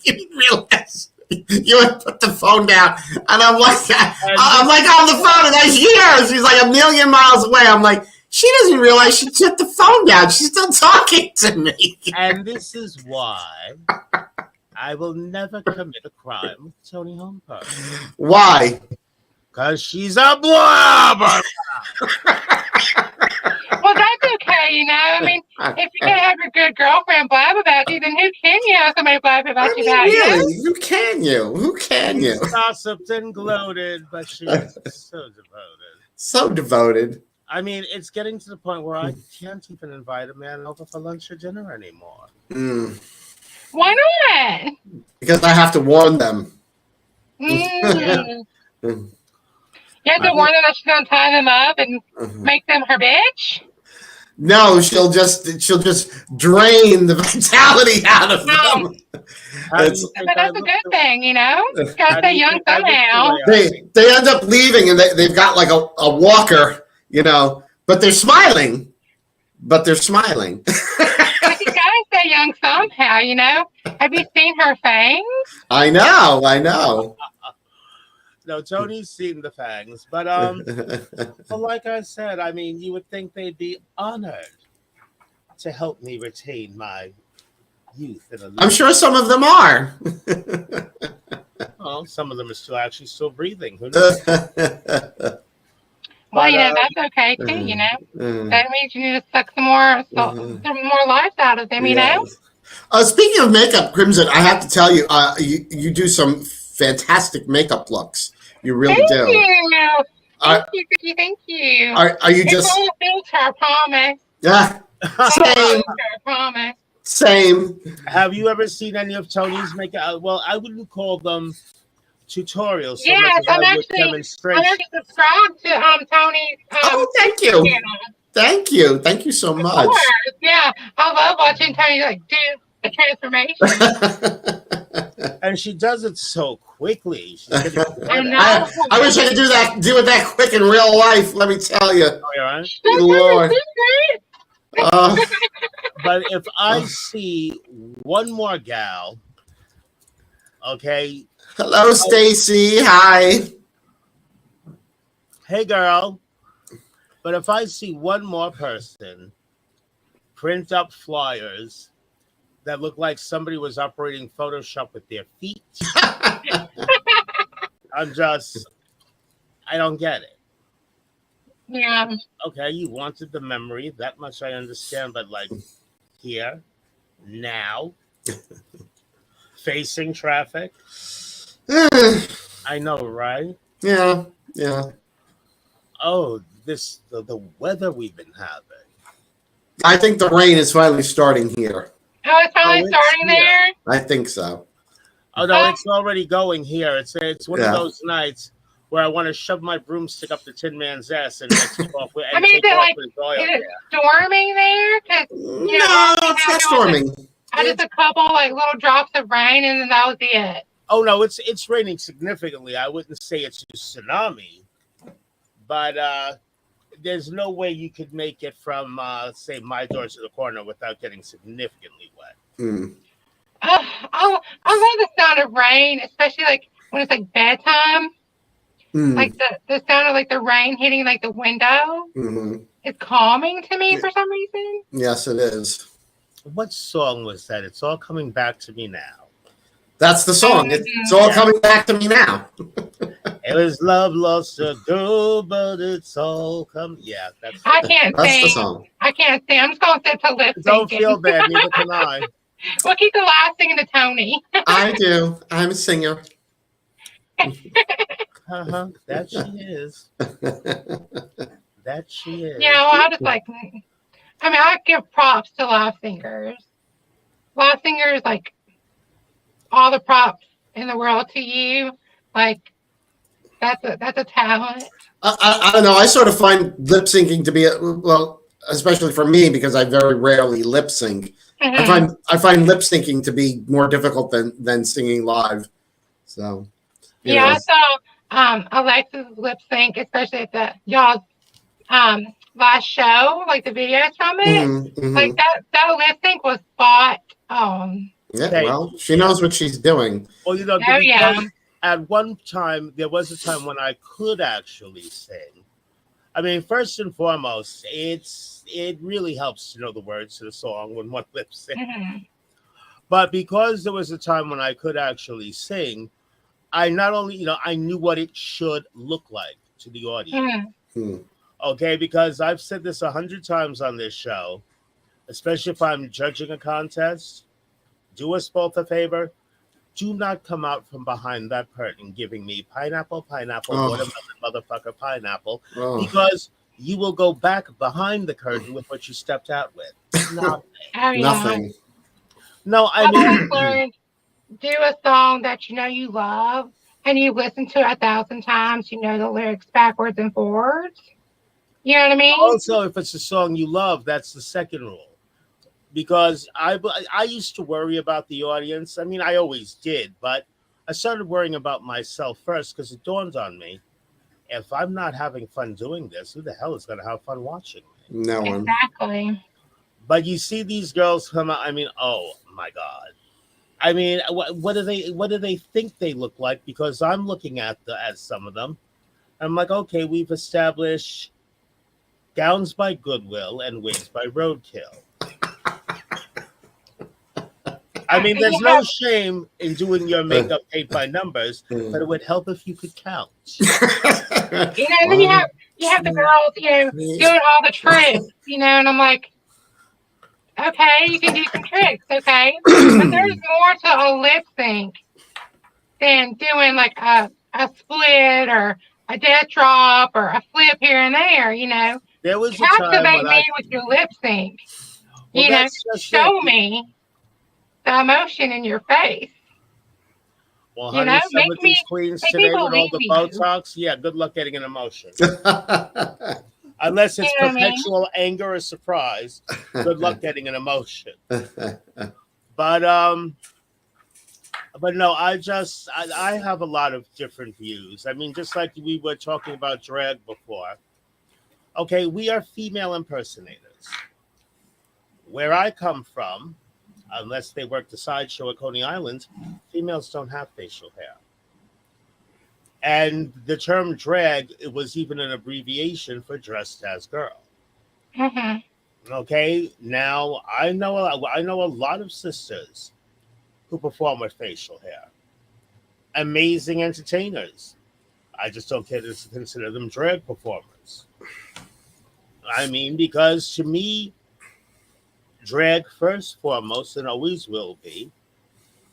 You didn't realize you had put the phone down, and I'm like on the phone, and I hear her. She's like a million miles away. I'm like, she doesn't realize she took the phone down. She's still talking to me. And this is why I will never commit a crime with Toni Homeperm. Why? Because she's a blubber. Well, that's okay, you know. I mean, if you can have your good girlfriend blab about you, then who can you have somebody blab about you about really? you? Who can you? Who can you? She's gossiped and gloated, but she's so devoted. So devoted. I mean, it's getting to the point where I can't even invite a man over for lunch or dinner anymore. Why not? Because I have to warn them. You have to warn them that she's gonna tie them up and make them her bitch. No, she'll just drain the vitality out of them. But that's a good thing, you know. Gotta stay young somehow. They end up leaving, and they've got like a walker, you know, but they're smiling. But you gotta stay young somehow, you know. Have you seen her fangs? I know. No, Tony's seen the fangs, but like I said, I mean, you would think they'd be honored to help me retain my youth. I'm sure some of them are. Well, some of them are still breathing. Who knows? Well, you know, that's okay too, you know. That means you need to suck some more life out of them, you know. Speaking of makeup, Krymson, I have to tell you, you do some fantastic makeup looks. You really do. Thank you. Are you just? It's all a filter, I promise. Yeah. Same. I promise. Same. Have you ever seen any of Tony's makeup? Well, I wouldn't call them tutorials. Yes, I'm actually subscribed to Tony's. Thank you. Thank you so much. Of course, yeah, I love watching Tony do a transformation. And she does it so quickly. I know. I wish I could do it that quick in real life. Let me tell you. Oh, you're right? Lord. Uh, But if I see one more gal, okay, hello, Stacy. Hi. hey girl. But if I see one more person print up flyers that look like somebody was operating Photoshop with their feet, I'm just, I don't get it. Yeah. Okay, you wanted the memory, that much I understand, but like here, now, facing traffic, I know, right? Yeah, yeah. Oh, the weather we've been having. I think the rain is finally starting here. Oh, it's Oh, finally it's starting here. there. I think so. Oh no, it's already going here. It's one of Yeah. those nights where I want to shove my broomstick up the Tin Man's ass and take off I and mean, take is it off like his oil. is it storming there? Because No, it's not storming. Just a couple like little drops of rain, and then that was it. Oh no, it's raining significantly. I wouldn't say it's a tsunami, but there's no way you could make it from say my door to the corner without getting significantly wet. Mm. I love the sound of rain, especially like when it's like bedtime. Mm. Like the sound of like the rain hitting like the window. Mm-hmm. It's calming to me for some reason. Yes, it is. What song was that? It's all coming back to me now. That's the song. It's all coming back to me now. It was love lost ago, but it's all come. Yeah, that's. I can't That's sing. the song. I can't sing. I'm just going to sit to lip syncing. Don't feel bad. Neither can I. We'll keep the last singing to Toni. I do. I'm a singer. That she is. That she is. I just like. I mean, I give props to live singers. Live singers, like all the props in the world to you. Like that's a talent. I don't know. I sort of find lip syncing to be well, especially for me because I very rarely lip sync. Mm-hmm. I find lip syncing to be more difficult than singing live. So you know. I saw Alexis lip sync, especially at the y'all's last show, like the videos from it. Mm-hmm. Like that lip sync was spot on. Yeah, well, she knows what she's doing. Well, at one time, there was a time when I could actually sing. I mean, first and foremost, it really helps to know the words to the song when one lip syncs. Mm-hmm. But because there was a time when I could actually sing, I not only, I knew what it should look like to the audience. Mm-hmm. Okay, because I've said this 100 times on this show, especially if I'm judging a contest. Do us both a favor. Do not come out from behind that curtain giving me pineapple, watermelon, motherfucker, pineapple, because you will go back behind the curtain with what you stepped out with. Nothing. Nothing. No, I've always learned, do a song that you love and you listen to it 1,000 times. You know the lyrics backwards and forwards. You know what I mean? Also, if it's a song you love, that's the second rule. Because I used to worry about the audience. I mean, I always did, but I started worrying about myself first because it dawned on me, if I'm not having fun doing this, who the hell is going to have fun watching me? No one. Exactly. But you see these girls come out. I mean, oh my God. I mean, what do they think they look like? Because I'm looking at some of them. I'm like, okay, we've established gowns by Goodwill and wigs by Roadkill. I mean, there's no shame in doing your makeup paint by numbers, but it would help if you could count. And then you have the girls, doing all the tricks, and I'm like, okay, you can do some tricks, okay, but there's more to a lip sync than doing like a split or a death drop or a flip here and there. There was captivate me with your lip sync. Show me the emotion in your face. Well, honey, some of these queens today with all the Botox, good luck getting an emotion. Unless it's perpetual anger or surprise, good luck getting an emotion. But no, I have a lot of different views. I mean, just like we were talking about drag before. Okay, we are female impersonators. Where I come from, unless they work the sideshow at Coney Island, females don't have facial hair. And the term drag, it was even an abbreviation for dressed as girl. Mhm. Okay, now I know a lot of sisters who perform with facial hair. Amazing entertainers. I just don't care to consider them drag performers. I mean, because to me, drag first, foremost, and always will be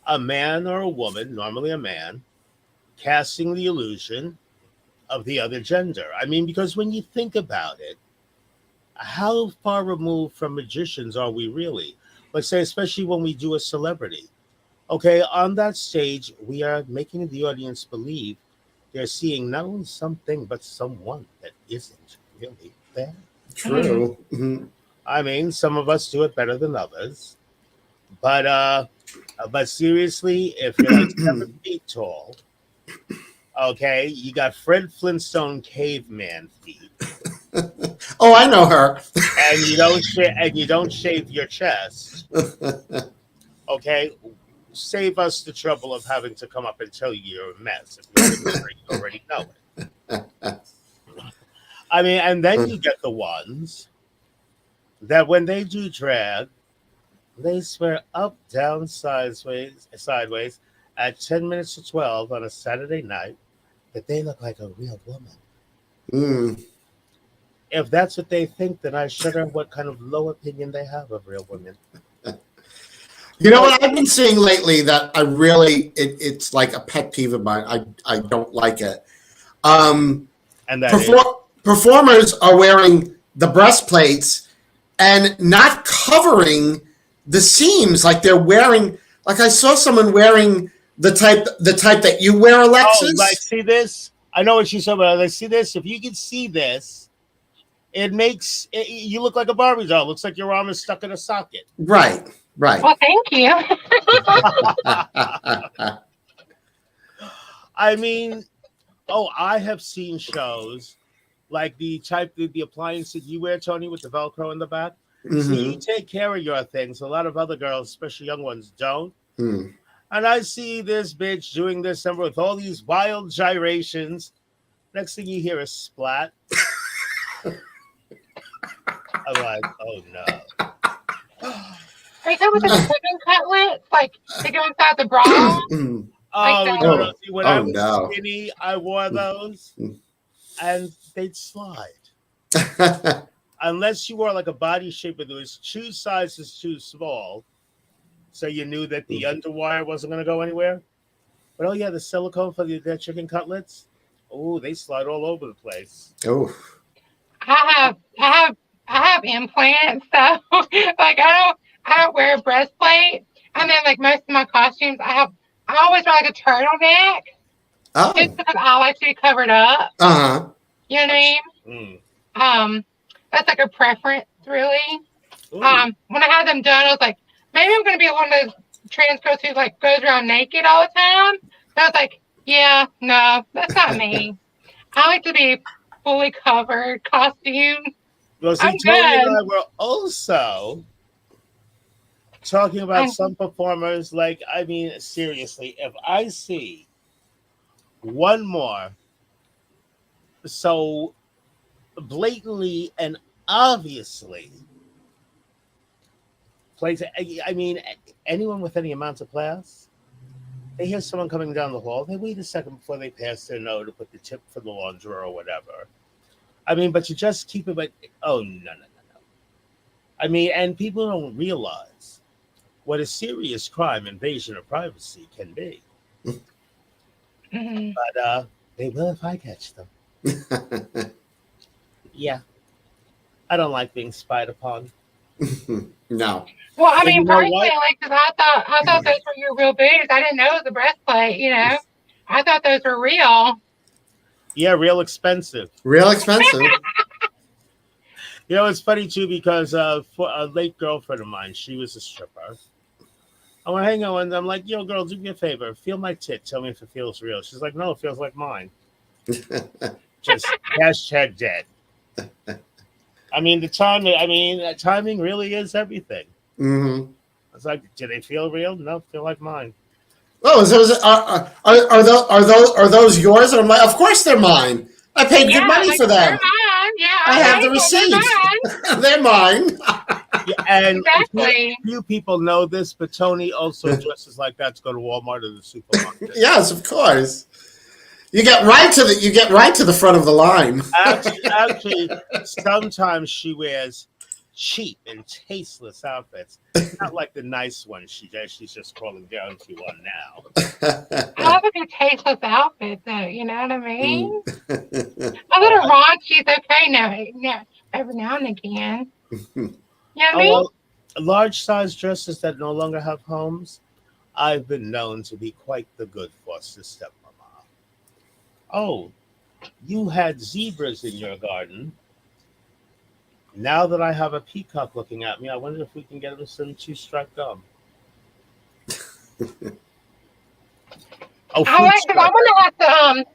a man or a woman, normally a man, casting the illusion of the other gender. I mean, because when you think about it, how far removed from magicians are we really? Let's say, especially when we do a celebrity. Okay, on that stage, we are making the audience believe they're seeing not only something, but someone that isn't really there. True. Mhm. I mean, some of us do it better than others. But seriously, if you're like 7 feet tall, okay, you got Fred Flintstone caveman feet, Oh, I know her. and you don't shave your chest, okay, save us the trouble of having to come up and tell you you're a mess. If you already know it. I mean, and then you get the ones that when they do drag, they swear up, down, sideways at 10 minutes to 12 on a Saturday night that they look like a real woman. Mm. If that's what they think, then I shudder what kind of low opinion they have of real women. You know what I've been seeing lately that I really it's like a pet peeve of mine. I don't like it. Um, And that is performers are wearing the breastplates and not covering the seams. Like they're wearing. Like I saw someone wearing the type that you wear, Alexis. like see this? I know what she's talking about. Like, see this? If you can see this, you look like a Barbie doll. It looks like your arm is stuck in a socket. Right. Well, thank you. I mean, I have seen shows like the appliance that you wear, Tony, with the Velcro in the back. Mm-hmm. So you take care of your things. A lot of other girls, especially young ones, don't. Mm. And I see this bitch doing this number with all these wild gyrations. Next thing you hear is splat. I'm like, oh no. Are you talking about the chicken cutlets? Like they go inside the bra? Mm. Oh Like no! See, when I was no. skinny, I wore those, and they'd slide. Unless you wore like a body shape that was shoe sizes too small, so you knew that the underwire wasn't going to go anywhere. But the silicone for the chicken cutlets, they slide all over the place. Oh. I have implants, so like I don't wear a breastplate. And then like most of my costumes, I always wear like a turtleneck. Oh. Just because I like to be covered up. Uh-huh. You know what I mean? That's like a preference, really. Ooh. When I had them done, I was like, maybe I'm going to be one of those trans girls who like goes around naked all the time. But I was like, yeah, no, that's not me. I like to be fully covered, costume. Well, see, I'm Tony and good. I were also talking about some performers. Like, I mean, seriously, if I see one more so blatantly and obviously plays, I mean, anyone with any amount of class, they hear someone coming down the hall, they wait a second before they pass their note to put the tip for the laundry or whatever. I mean, but you just keep it, oh, no. I mean, and people don't realize what a serious crime invasion of privacy can be. Mm-hmm. But they will if I catch them. Yeah. I don't like being spied upon. No. Well, I But mean, you know personally, what? like, because I thought those were your real booties. I didn't know it was a breastplate, you know. I thought those were real. Yeah, real expensive. Real expensive. You know, it's funny too because for a late girlfriend of mine, she was a stripper. I want to hang on, and I'm like, yo, girl, do me a favor. Feel my tit. Tell me if it feels real. She's like, no, it feels like mine. Just hashtag dead. I mean, the timing. I mean, timing really is everything. Mm-hmm. It's like, do they feel real? No, feel like mine. Oh, are those yours? And I'm like, of course they're mine. I paid good Yeah, money like for they're them. mine. Yeah, I I have Oh, the paid for them. They're receipt. mine. They're mine. yeah, and Exactly. few people know this, but Tony also dresses like that to go to Walmart or the supermarket. Yes, of course. You get right to the front of the line. Actually, sometimes she wears cheap and tasteless outfits, not like the nice ones she's just crawling down to one now. I love a good tasteless outfit, though. You know what I mean? Mm. A Oh, little raunchy is okay now, every now and again. You know what I oh mean? well, large size dresses that no longer have homes, I've been known to be quite the good foster stepmama. Oh, you had zebras in your garden. Now that I have a peacock looking at me, I wonder if we can get him some two-stripe gum. Oh, I fruit like because stripe.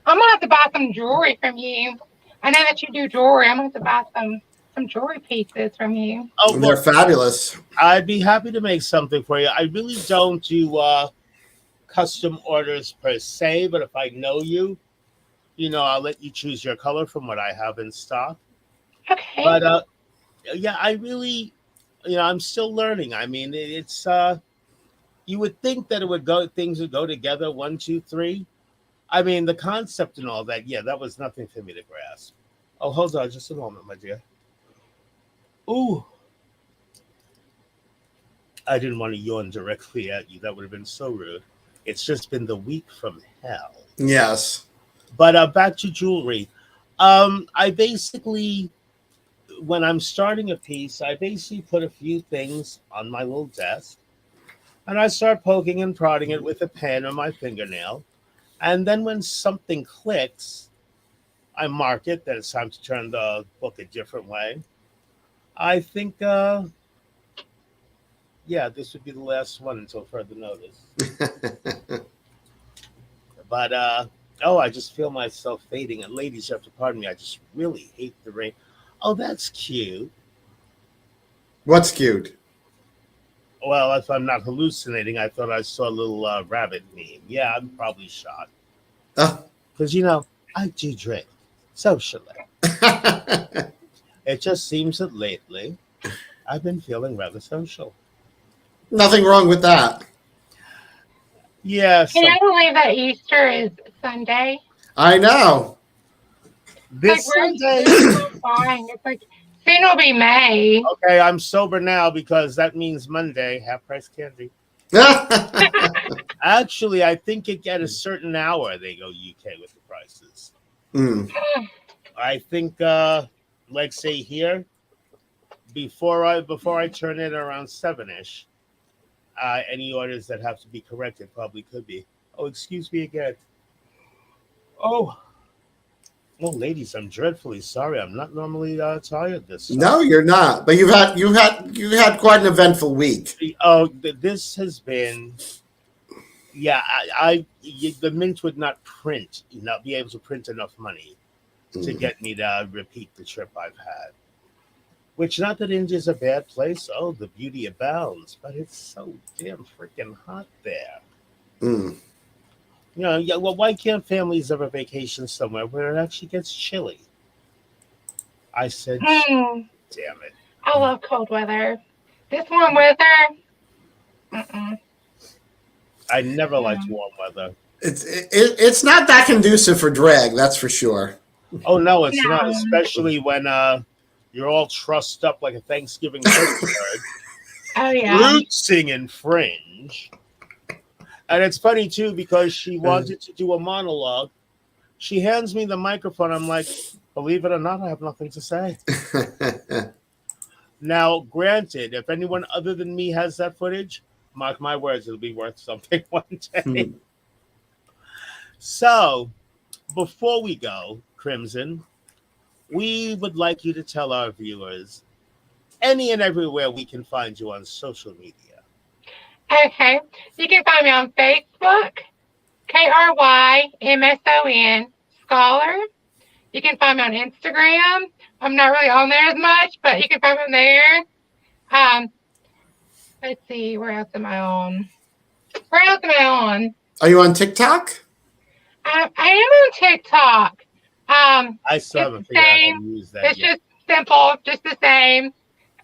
I'm gonna have to buy some jewelry from you. I know that you do jewelry. I'm gonna have to buy some jewelry pieces from you. Oh, And they're well, fabulous. I'd be happy to make something for you. I really don't do custom orders per se, but if I know you, I'll let you choose your color from what I have in stock. Okay. But yeah, I really, I'm still learning. I mean, it's you would think that things would go together, one, two, three. I mean, the concept and all that, yeah, that was nothing for me to grasp. Oh, hold on just a moment, my dear. Ooh, I didn't want to yawn directly at you. That would have been so rude. It's just been the week from hell. Yes. But back to jewelry. I basically, when I'm starting a piece, I basically put a few things on my little desk and I start poking and prodding it with a pen or my fingernail. And then when something clicks, I mark it that it's time to turn the book a different way. I think, yeah, this would be the last one until further notice. But, oh, I just feel myself fading. And ladies, you have to pardon me. I just really hate the rain. Oh, that's cute. What's cute? Well, if I'm not hallucinating, I thought I saw a little rabbit meme. Yeah, I'm probably shot. Oh. Because, I do drink socially. It just seems that lately I've been feeling rather social. Nothing wrong with that. Yes, Can you believe that Easter is Sunday? I know. It's like this Sunday. where's time flying? It's like soon it'll be May. Okay, I'm sober now because that means Monday, half price candy. Actually, I think at a certain hour they go UK with the prices. Mm. I think, like say here, before I turn it around 7ish, any orders that have to be corrected probably could be. Oh, excuse me again. Oh, oh, ladies, I'm dreadfully sorry. I'm not normally tired this time. No, you're not. But you had quite an eventful week. Oh, this has been. Yeah, the mint would not be able to print enough money to Mm. get me to repeat the trip I've had. Which, not that India's a bad place. Oh, the beauty abounds, but it's so damn freaking hot there. Mm. Yeah. Well, why can't families ever vacation somewhere where it actually gets chilly? I said, Hmm. damn it. I love cold weather. This warm weather. Mm-mm. I never liked Mm. warm weather. It's not that conducive for drag, that's for sure. Oh no, it's not. No. Especially when you're all trussed up like a Thanksgiving turkey bird, Oh yeah. flute singing fringe. And it's funny too because she wanted to do a monologue. She hands me the microphone. I'm like, believe it or not, I have nothing to say. Now, granted, if anyone other than me has that footage, mark my words, it'll be worth something one day. So, before we go, Krymson, we would like you to tell our viewers any and everywhere we can find you on social media. Okay. You can find me on Facebook, Krymson Scholar. You can find me on Instagram. I'm not really on there as much, but you can find me there. Let's see, where else am I on? Where else am I on? Are you on TikTok? I am on TikTok. I still haven't It's the figured out how same. to use that It's yet. just simple, just the same.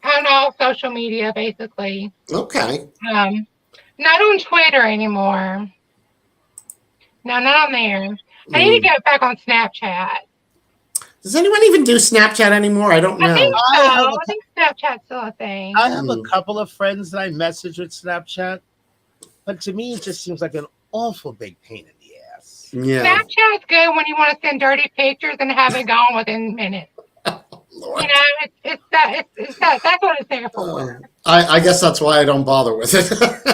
On all social media, basically. Okay. Not on Twitter anymore. No, not on there. I need to get back on Snapchat. Does anyone even do Snapchat anymore? I don't know. I think I so. have a I think Snapchat's still a thing. I have a couple of friends that I message with Snapchat, but to me, it just seems like an awful big pain in the ass. Yeah. Snapchat's good when you want to send dirty pictures and have it gone within minutes. Lord. You know, it's that. That's what it's there for. I guess that's why I don't bother with it.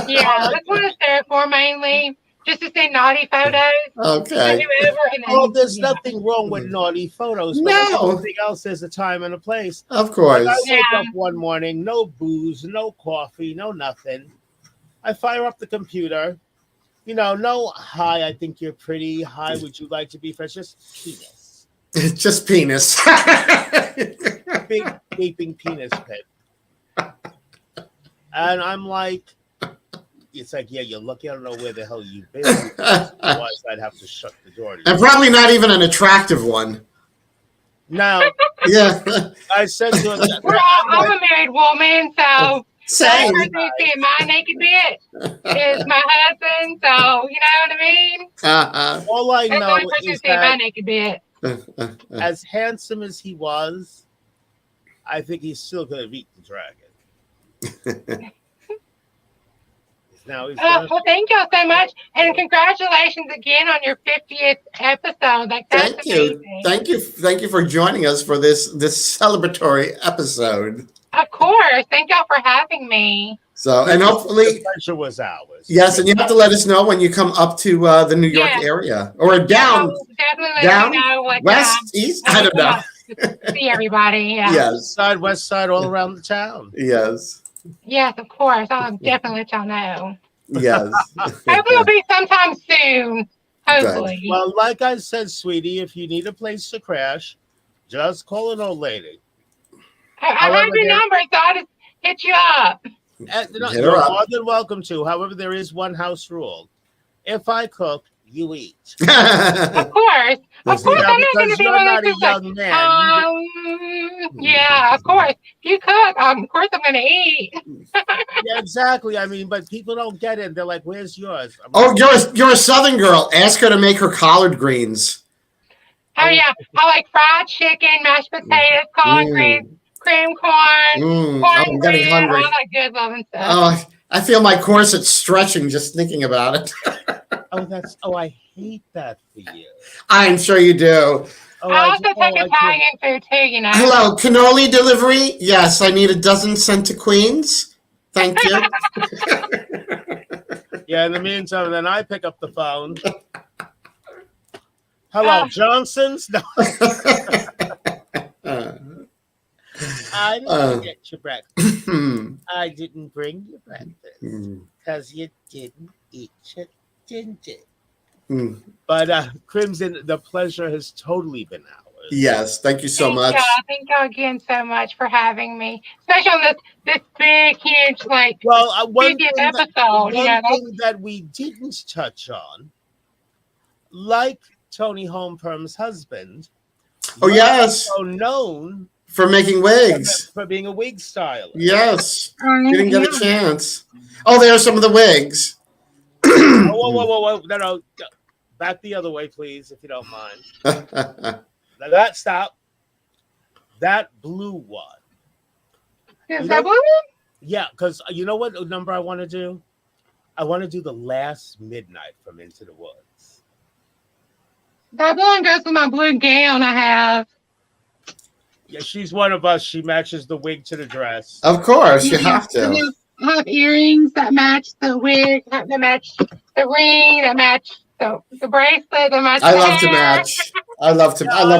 Yeah, that's what it's there for mainly. Just to send naughty photos. Okay. To whoever, and then, Well, there's nothing wrong with naughty photos, but like No. everything else, there's a time and a place. Of course. Like I wake Yeah. up one morning, no booze, no coffee, no nothing. I fire up the computer. You know, no hi, I think you're pretty. Hi, would you like to be friends? Just penis. Just penis. Big gaping penis pit. And I'm like, it's like, yeah, you're lucky I don't know where the hell you've been. Otherwise, I'd have to shut the door to And you. probably not even an attractive one. Now, Yeah. I said to him, I'm a married woman, so the Same. only person who's seeing my naked bit is my husband. So you know what I mean? all I That's the know only person who's is seeing my that naked bit. as handsome as he was, I think he still could have eaten the dragon. Now he's done. Well, thank y'all so much, and congratulations again on your 50th episode. Like that's Thank you. amazing. Thank you for joining us for this celebratory episode. Of course, thank y'all for having me. So, and The hopefully, pleasure was ours. yes, and you have to let us know when you come up to the New York Yeah. area or down, I'll definitely let down, you know what west, time east. when I we don't come know. up to see everybody. Yeah. Yes, Side, west side, all around the town. yes, Yes, of course. I'll definitely let y'all know. yes. Hopefully it'll be sometime soon. Hopefully. Well, like I said, sweetie, if you need a place to crash, just call an old lady. I however, have your there- number, so I'll just hit you up. And, Hit her you're up. more than welcome to. However, there is one house rule. If I cook, you eat. Of course. Of See, course, You know, I'm not going because to be you're one not of a those like, young man. yeah, of course. If you cook, of course I'm going to eat. Yeah, exactly. I mean, but people don't get it. They're like, "Where's yours?" I'm Oh, like, you're a Southern girl. Ask her to make her collard greens. Oh, yeah. I like fried chicken, mashed potatoes, collard greens, cream corn, Oh, I'm getting cornbread, hungry. all that good loving stuff. Oh, I feel my corset stretching just thinking about it. Oh, I hate that for you. I'm sure you do. Oh, I also do. take I do. Italian food too, you know. Hello, cannoli delivery? Yes, I need a dozen sent to Queens. Thank you. Yeah, in the meantime, then I pick up the phone. Hello, Johnson's? No, I didn't get your breakfast. I didn't bring you breakfast because you didn't eat it, didn't you? But Crimson, the pleasure has totally been ours. Yes, thank you so Thank much. y'all. Thank y'all again so much for having me, especially on this big, huge, like, Well, one 50th thing episode. You know, thing that we didn't touch on, like Toni Homeperm's husband, Oh, you're yes, also known for making wigs. for being a wig stylist. Yes, you didn't get a yeah. chance. Oh, there are some of the wigs. Whoa. No. Back the other way, please, if you don't mind. Now that stop. That blue one. Is You that know- blue? Yeah, because you know what number I want to do? I want to do the last midnight from Into the Woods. That blue goes with my blue gown I have. Yeah, she's one of us. She matches the wig to the dress. Of course, you have to. I have earrings that match the wig, that match the ring, that match the bracelet, that match I the love to hair. match. I love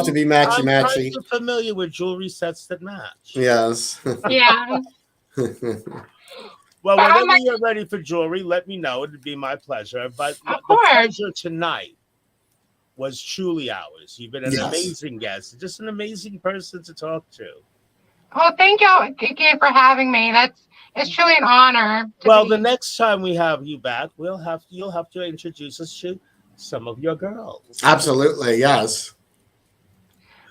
to be matchy I'm matchy. kind of familiar with jewelry sets that match. Yes. Yeah. Well, But whenever you're ready for jewelry, let me know. It'd be my pleasure. But the course. pleasure tonight was truly ours. You've been an amazing guest, just an amazing person to talk to. Well, thank y'all again for having me. It's truly an honor. Well, the next time we have you back, you'll have to introduce us to some of your girls. Absolutely, yes.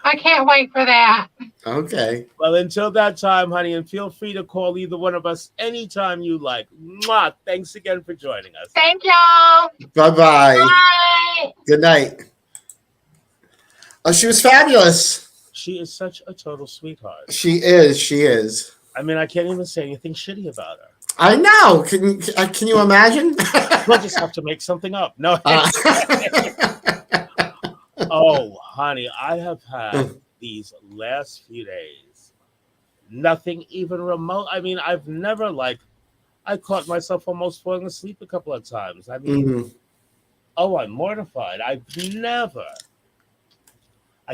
I can't wait for that. Okay. Well, until that time, honey, and feel free to call either one of us anytime you like. Mwah! Thanks again for joining us. Thank y'all. Bye-bye. Bye. Good night. Oh, she was fabulous. She is such a total sweetheart. She is. I mean, I can't even say anything shitty about her. I know. Can you imagine? We'll just have to make something up. No. Oh, honey, I have had these last few days nothing even remote. I mean, I've never I caught myself almost falling asleep a couple of times. I mean, I'm mortified. I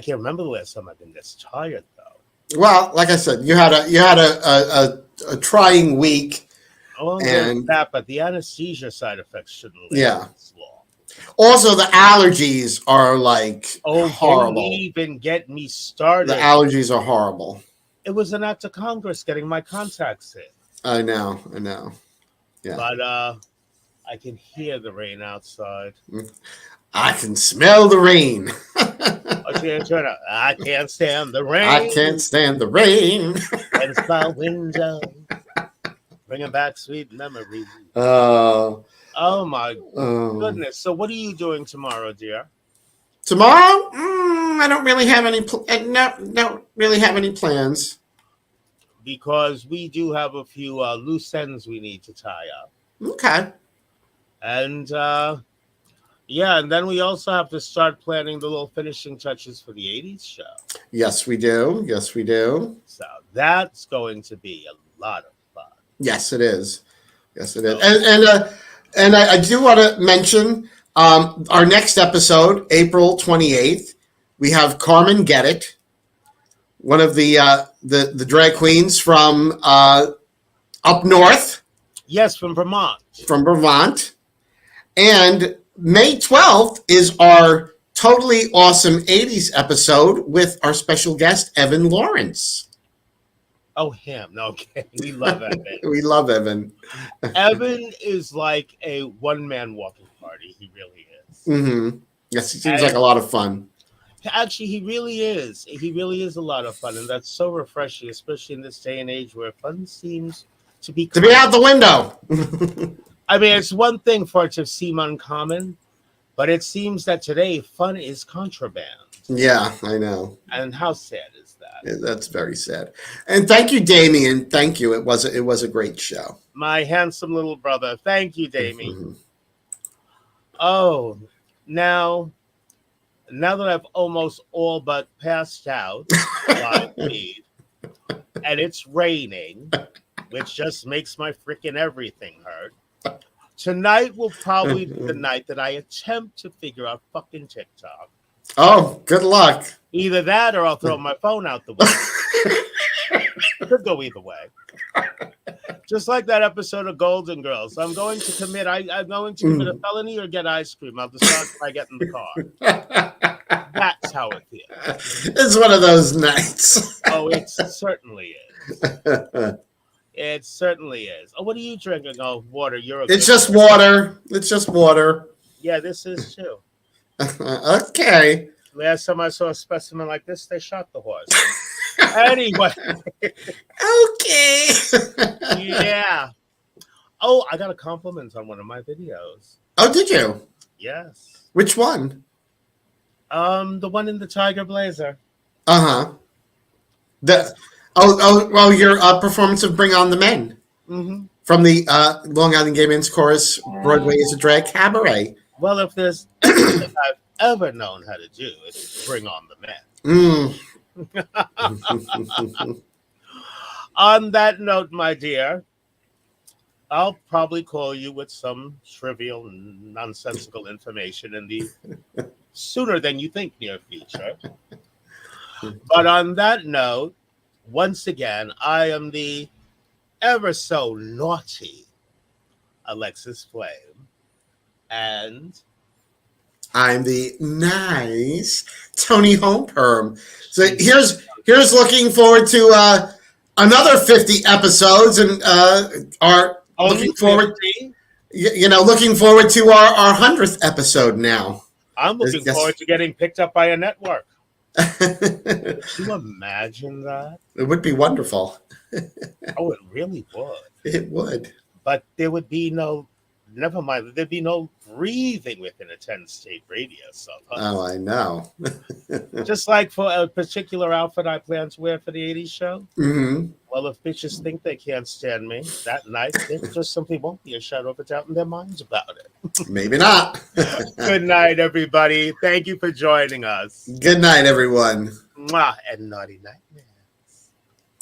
can't remember the last time I've been this tired, though. Well, like I said, you had a trying week. Oh, and that, but the anesthesia side effects shouldn't last this long. Also, the allergies are horrible. Don't even get me started. The allergies are horrible. It was an act of Congress getting my contacts in. I know. Yeah. But I can hear the rain outside. I can smell the rain. I can't stand the rain. I can't stand the rain. Against my window, bringing back sweet memories. Oh my goodness! So, what are you doing tomorrow, dear? Tomorrow, I don't really have any. Don't really have any plans. Because we do have a few loose ends we need to tie up. Okay. And and then we also have to start planning the little finishing touches for the 80s show. Yes, we do. So that's going to be a lot of fun. Yes, it is. And I do want to mention our next episode, April 28th. We have Carmen Get It, one of the drag queens from up north. Yes, from Vermont. And May 12th is our totally awesome 80s episode with our special guest, Evan Lawrence. Oh, him. No, okay. We love Evan. We love Evan. Evan is like a one-man walking party. He really is. Mm-hmm. Yes, he seems like a lot of fun. Actually, he really is. He really is a lot of fun, and that's so refreshing, especially in this day and age where fun seems to be out the window. I mean, it's one thing for it to seem uncommon, but it seems that today fun is contraband. Yeah, I know. And how sad is that? That's very sad. And thank you, Damien. Thank you. It was a great show. My handsome little brother. Thank you, Damien. Mm-hmm. Oh, now that I've almost all but passed out live feed, and it's raining, which just makes my freaking everything hurt. Tonight will probably be the night that I attempt to figure out fucking TikTok. Oh, good luck. Either that or I'll throw my phone out the window. Could go either way. Just like that episode of Golden Girls. I'm going to commit a felony or get ice cream. I'll decide when I get in the car. That's how it feels. It's one of those nights. Oh, it certainly is. It certainly is. Oh, what are you drinking? Oh, water. It's just water. It's just water. Yeah, this is too. Okay. Last time I saw a specimen like this, they shot the horse. Anyway. Okay. Yeah. Oh, I got a compliment on one of my videos. Oh, did you? Yes. Which one? The one in the tiger blazer. Uh-huh. Your performance of Bring On the Men. Mm-hmm. From the Long Island Gay Men's Chorus, Broadway is a Drag Cabaret. Well, if there's anything I've ever known how to do, it's bring on the men. On that note, my dear, I'll probably call you with some trivial, nonsensical information in the sooner than you think near future. But on that note, once again, I am the ever so naughty Alexis Flame. And I'm the nice Toni Homeperm. So here's looking forward to another 50 episodes, and are Only looking forward. 50? Looking forward to our 100th episode now. I'm looking Yes. forward to getting picked up by a network. It Can you imagine that? would be wonderful. Oh, it really would. It would. But there would be never mind, there'd be no breathing within a 10-state radius of us. Oh, I know. Just like for a particular outfit I plan to wear for the 80s show. Mm-hmm. Well, if bitches think they can't stand me that night, there just simply won't be a shadow of a doubt in their minds about it. Maybe not. Good night, everybody. Thank you for joining us. Good night, everyone. Mwah, and naughty night.